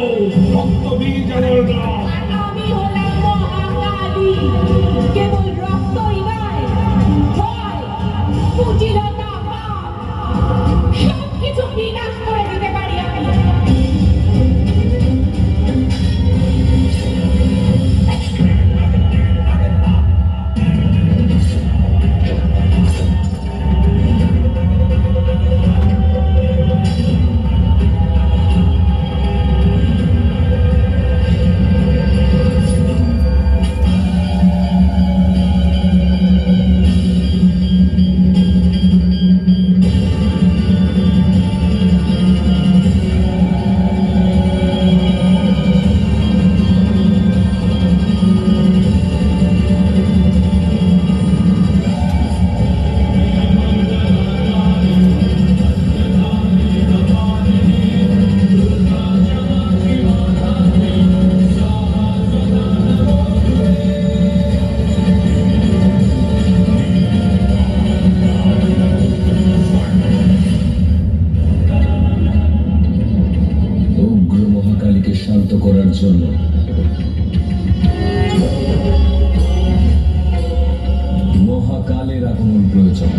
Speaker 16: রক্তবীজ আমার নাম।
Speaker 6: আমি হলাম মহাকালী, কেবল রক্তই নয়, ভয়, কুটিলতা, পাপ সবকিছু বিনাশ করে দিতে পারি আমি।
Speaker 19: জন্য। মহাকালের আগমন প্রয়োজন।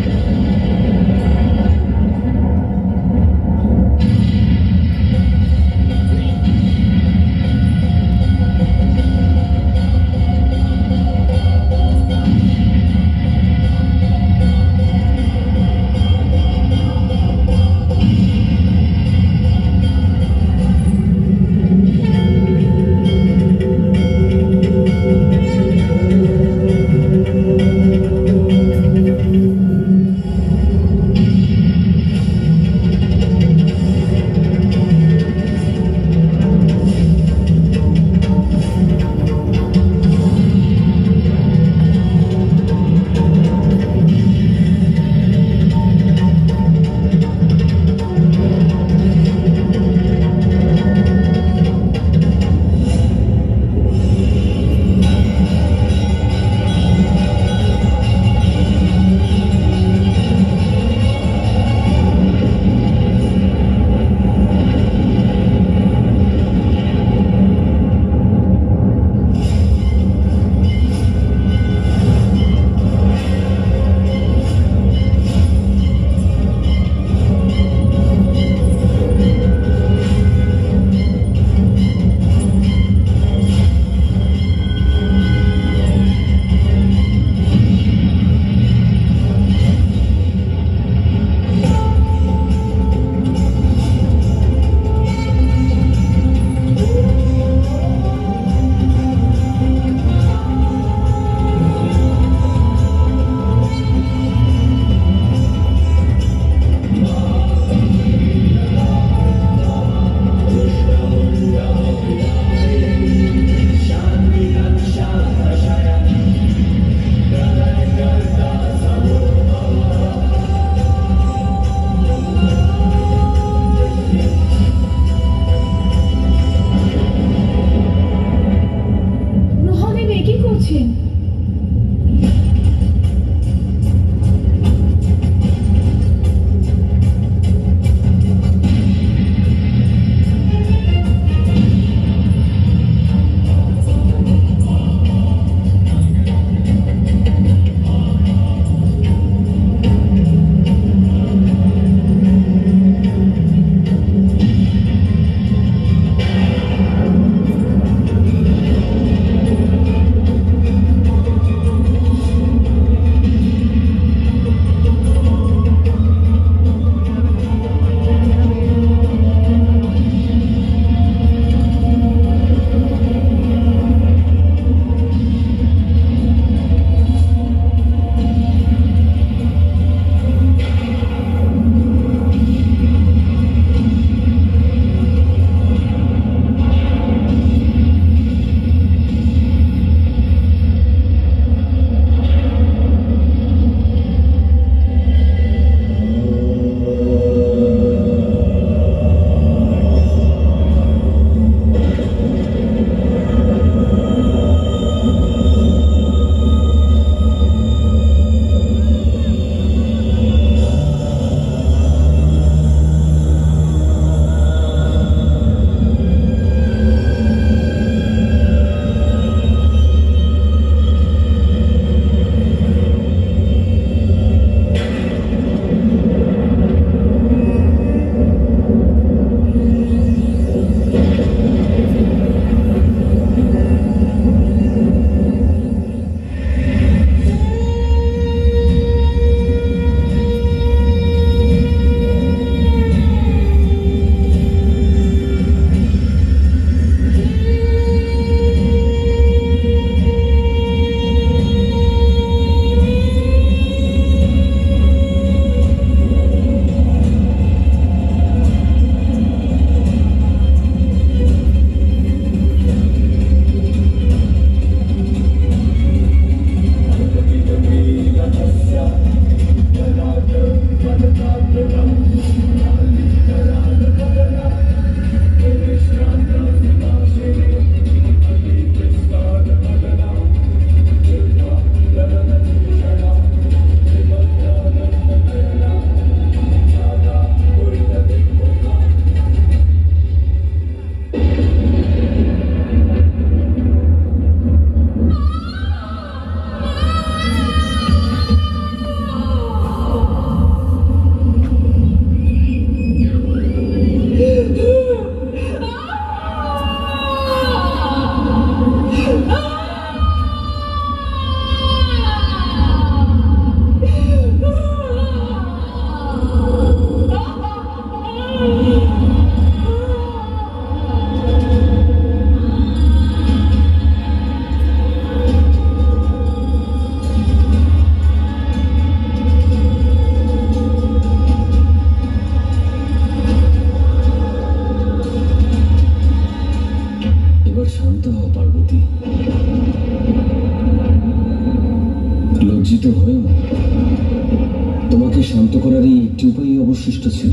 Speaker 19: বৈশিষ্ট্য ছিল।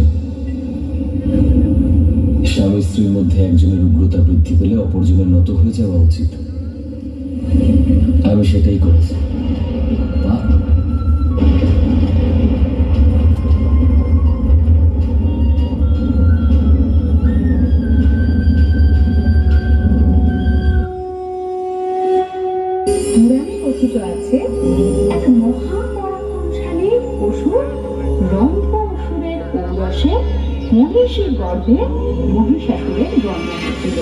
Speaker 19: স্বামী স্ত্রীর মধ্যে একজনের উগ্রতা বৃদ্ধি পেলে অপরজনের নত হয়ে যাওয়া উচিত। আমি সেটাই করেছি।
Speaker 11: পুরাণে কথিত আছে এক মহাপরাক্রমশালী অসুর রম্ভ অসুরের ঔরসে মহিষীর গর্ভে মহিষাসুরের জন্ম হয়েছিল।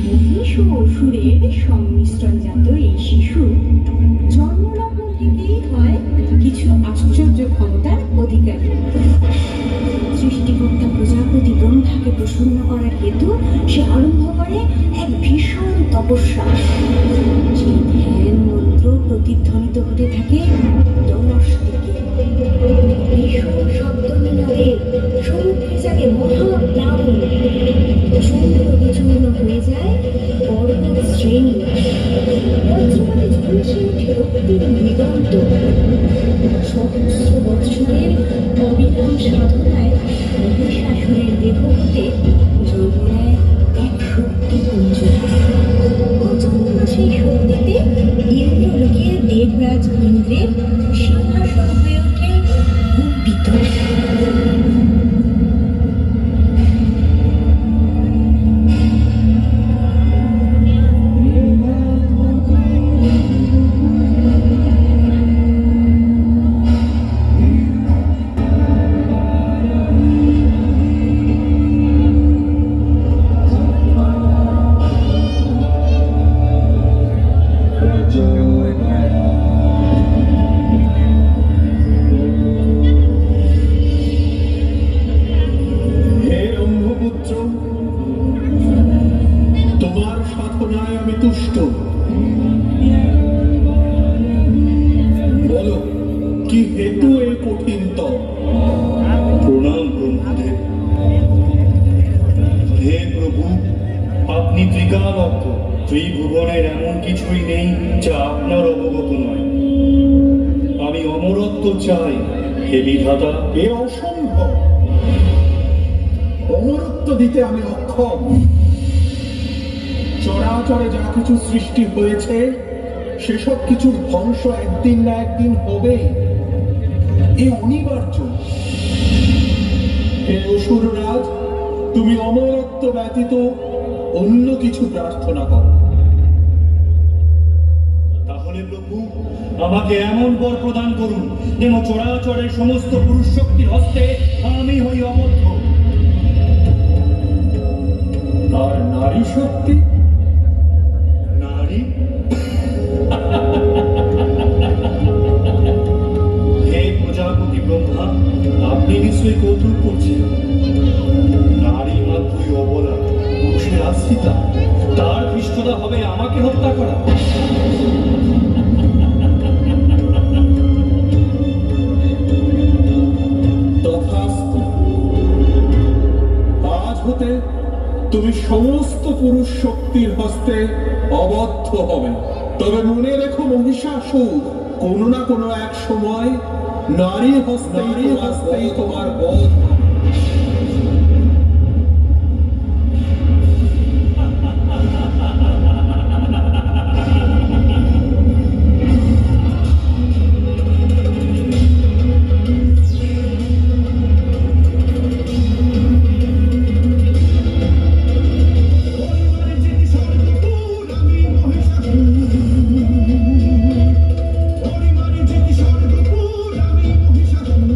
Speaker 11: মহিষ ও অসুরের সংমিশ্রণজাত এই শিশু জন্মলগ্ন থেকেই হয় কিছু আশ্চর্য ক্ষমতার অধিকারী। সৃষ্টিকর্তা প্রজাপতি ব্রহ্মাকে প্রসন্ন করার হেতু সে আরম্ভ করে এক ভীষণ তপস্যা। সেই ধ্যান মন্ত্র প্রতিধ্বনিত হতে থাকে 10 দিকে। ভীষণ শব্দ মিলারে সমুদ্রে জাগে মহাপ্লাবন, চূর্ণ বিচূর্ণ হয়ে যায় পর্বত শ্রেণী। বজ্রপাতে ঝলসে ওঠে রক্তিম দিগন্ত। সহস্র বৎসরের অবিরাম সাধনায় মহিষাসুরের দেহ হতে জন্ম নেয় এক শক্তিপুঞ্জ। অজন্ম সেই শক্তিতে ইন্দ্রলোকের দেবরাজ ইন্দ্রের সিংহাসন হয়ে ওঠে কম্পিত।
Speaker 2: তোমার সাধনায় আমি তুষ্ট। বলো কি হেতু এই কঠিন তপ?
Speaker 13: প্রণাম ব্রহ্মদেব। হে প্রভু, আপনি ত্রিকালজ্ঞ। ত্রিভুবনের এমন কিছুই নেই যা আপনার অবগত নয়। আমি অমরত্ব চাই হে বিধাতা।
Speaker 2: এ অসম্ভব। অমরত্ব দিতে আমি অক্ষম। চরাচরে যা কিছু সৃষ্টি হয়েছে সেসব কিছুর ধ্বংস একদিন না একদিন হবেই। এ অনিবার্য। হে অসুররাজ, তুমি অমরত্ব ব্যতীত অন্য কিছু প্রার্থনা করো।
Speaker 13: তাহলে প্রভু আমাকে এমন বর প্রদান করুন যেন চরাচরের সমস্ত পুরুষ শক্তির হস্তে আমি হই অবদ্ধ।
Speaker 2: আর নারী শক্তি?
Speaker 13: নারী? হে প্রজাপতি ব্রহ্মা, আপনি নিশ্চয়ই কৌতুক করছেন। নারী মাত্রই অবলা, পুরুষের আশ্রিতা। তার ধৃষ্টতা হবে আমাকে হত্যা করা।
Speaker 2: তথাস্তু। আজ হতে তুমি সমস্ত পুরুষ শক্তির হস্তে অবদ্ধ হবে। তবে মনে রেখো মহিষাসুর কোনো না কোনো এক সময় নারী হস্তেই তোমার বধ।
Speaker 8: পরিমাণে যেটি সর্বপুর আমি মহিষাসুর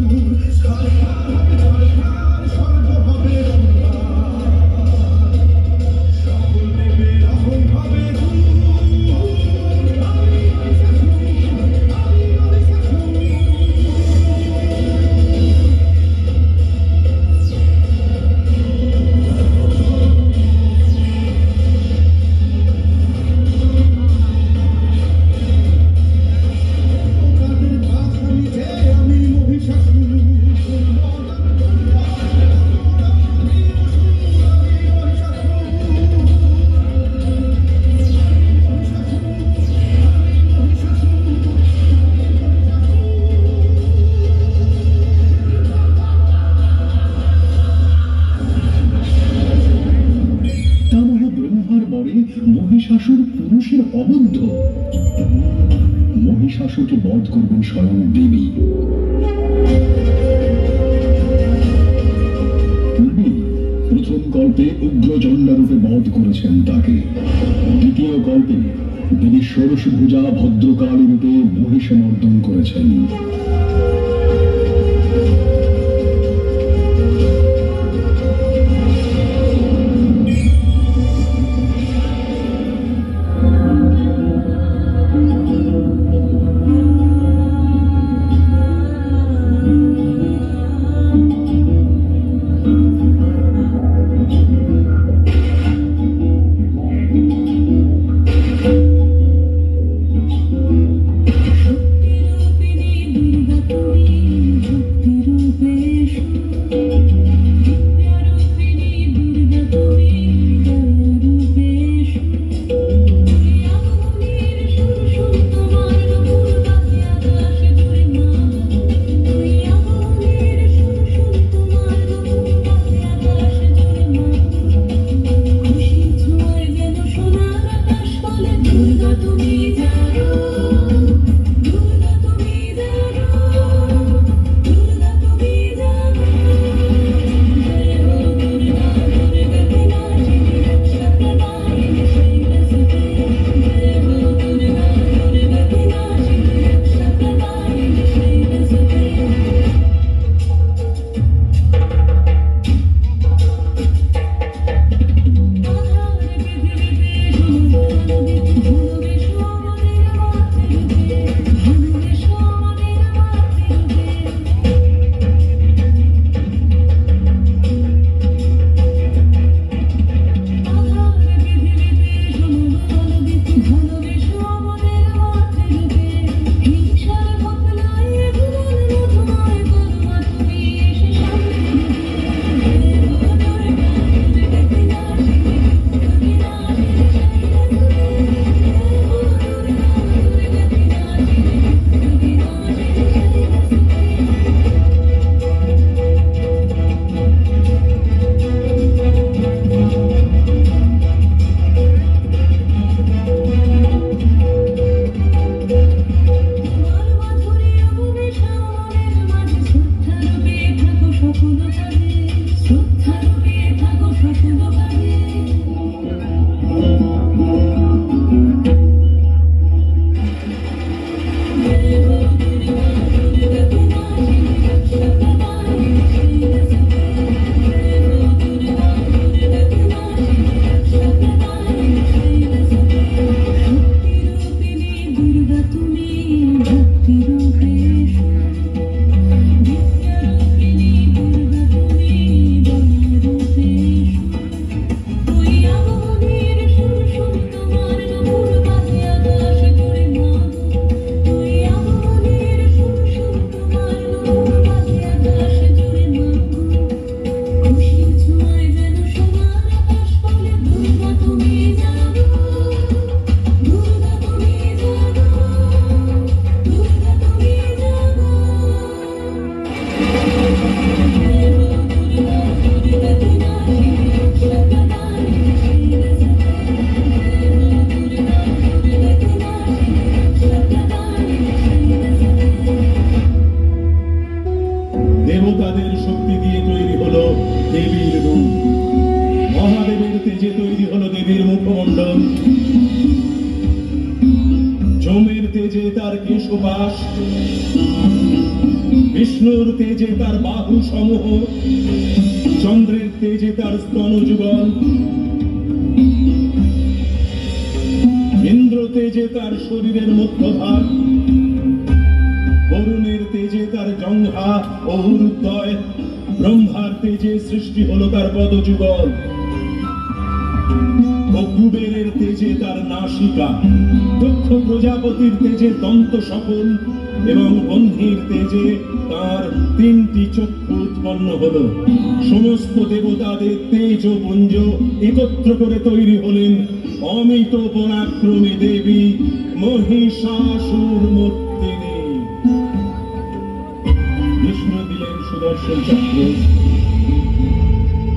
Speaker 15: মহিষাসুর পুরুষের অবদ্ধ। মহিষাসুরকে বধ করবেন স্বয়ং দেবী। প্রথম গল্পে উগ্রচণ্ডা রূপে বধ করেছেন তাকে। দ্বিতীয় গল্পে দেবী ষোড়শভুজা ভদ্রকালী রূপে মহিষে মর্দন করেছেন।
Speaker 7: বিষ্ণুর তেজে তার বাহু সমূহ, চন্দ্রের তেজে তার স্তন যুগল, ইন্দ্র তেজে তার শরীরের মধ্যভাগ, বরুণের তেজে তার জঙ্ঘা ও উরুদ্বয়, ব্রহ্মার তেজে সৃষ্টি হলো তার পদযুগল, ও কুবেরের তেজে তার নাসিকা, দক্ষ প্রজাপতির তেজে দন্ত সকল এবং বহ্নির তেজে তার তিনটি চক্ষু উৎপন্ন হলো। সমস্ত দেবতাদের তেজ ও পুঞ্জ একত্র করে তৈরি হলেন অমিত পরাক্রমী দেবী মহিষাসুরমর্দিনী। বিষ্ণু দিলেন সুদর্শন চক্র,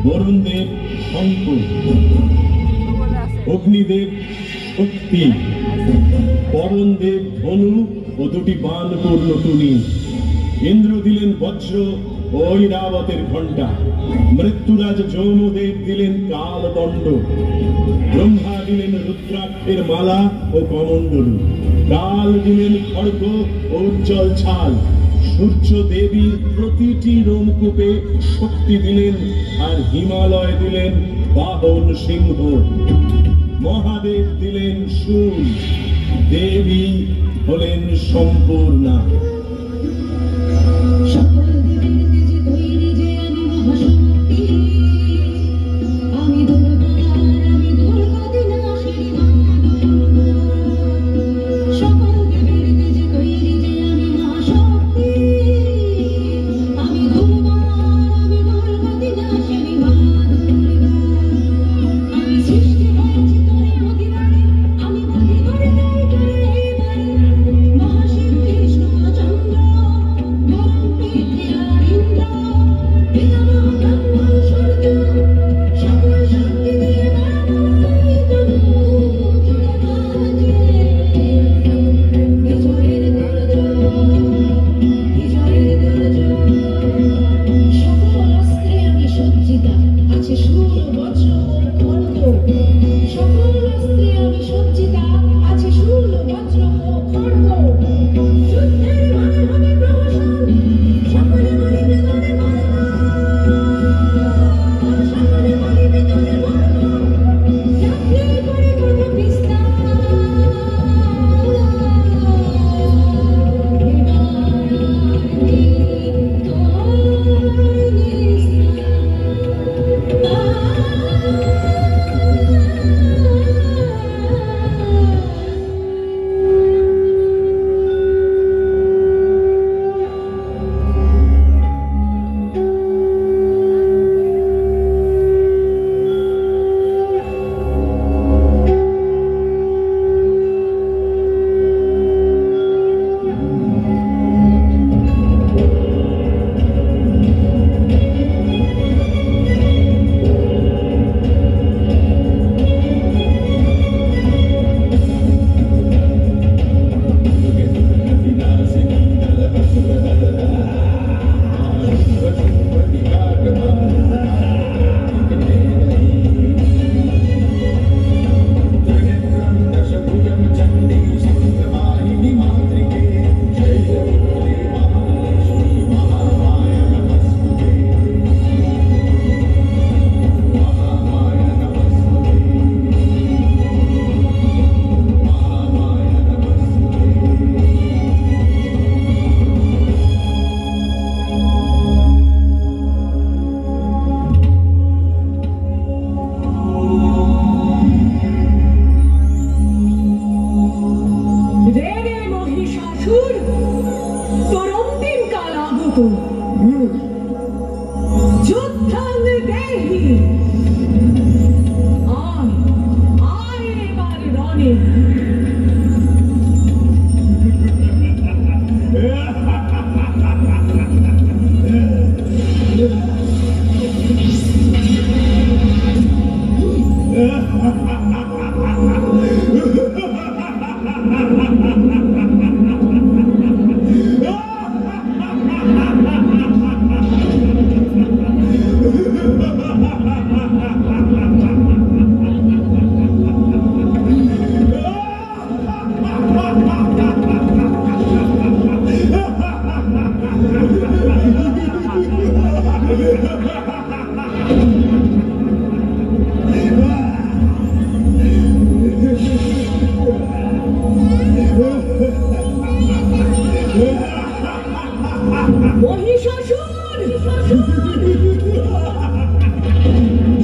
Speaker 7: বরুণ দেব শঙ্খ, অগ্নিদেব শক্তি, পবনদেব ধনু ও দুটি বাণ পূর্ণ টুনি, ইন্দ্র দিলেন বজ্র ও ঐরাবতের ঘণ্টা, মৃত্যুরাজ যৌমদেব দিলেন কালদণ্ড, ব্রহ্মা দিলেন রুদ্রাক্ষের মালা ও কমণ্ডলু, কাল দিলেন খড়গ ও উজ্জ্বল ছাল, সূর্য দেবীর প্রতিটি রোমকূপে শক্তি দিলেন, আর হিমালয় দিলেন বাহন সিংহ, মহাদেব দিলেন শূল, দেবী হলেন সম্পূর্ণা।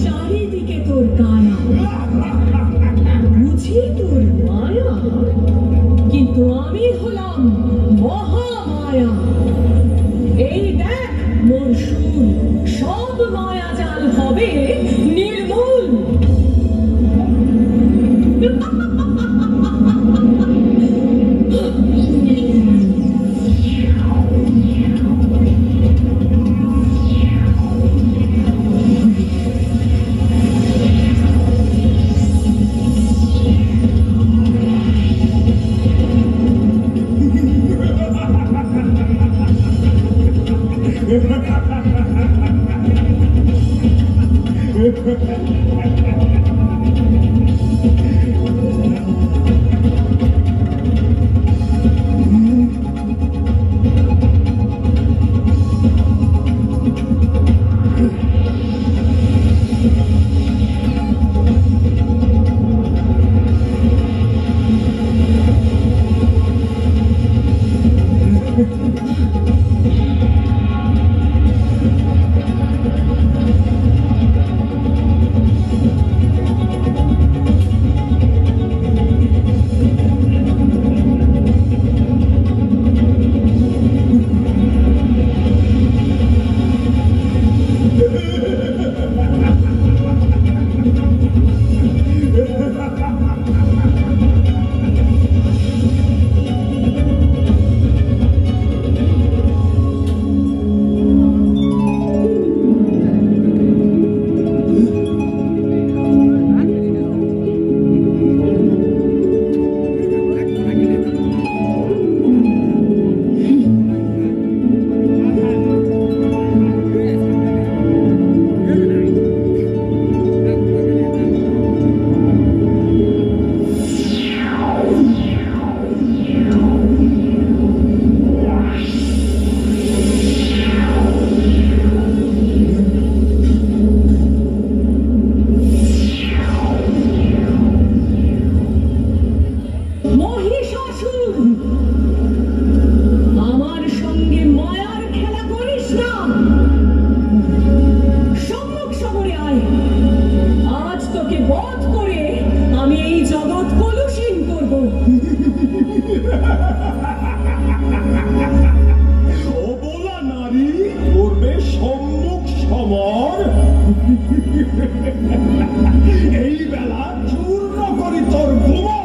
Speaker 18: চারিদিকে তোর কানা, বুঝি তোর মায়া, কিন্তু আমি হলাম মহামায়া। এই দেখ মোর সুর, সব মায়াজাল হবে নির্মূল।
Speaker 16: এই বেলা চূর্ণ করি তোর ভুবন।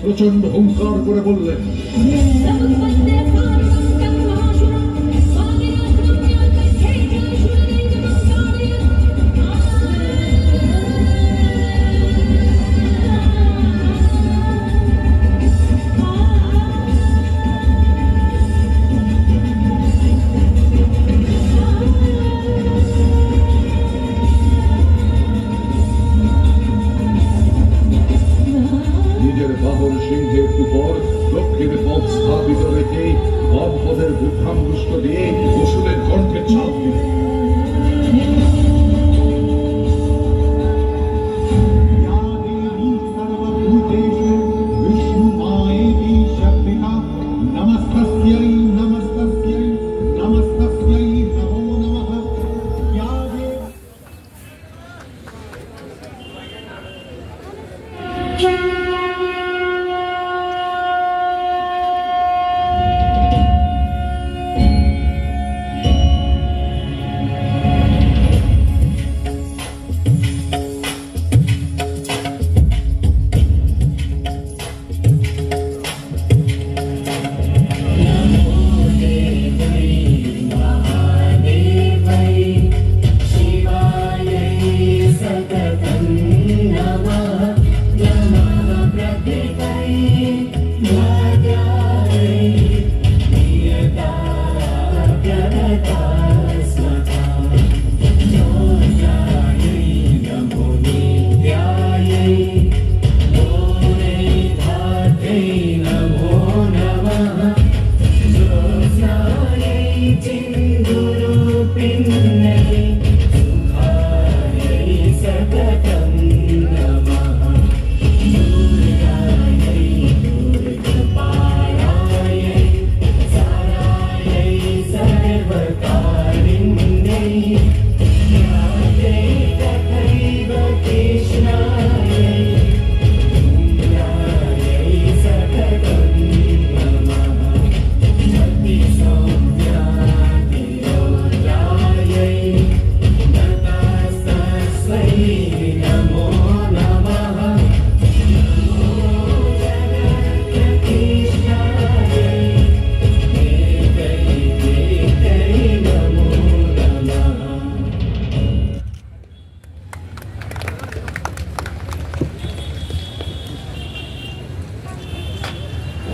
Speaker 20: প্রচন্ড হুঙ্কার করে বললেন,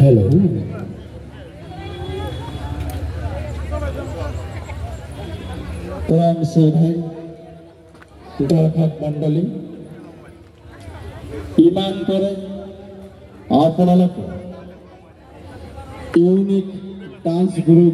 Speaker 15: हेलो राम से भाई दर्शक मंडली ईमान करे आपनालोके यूनिक डांस ग्रुप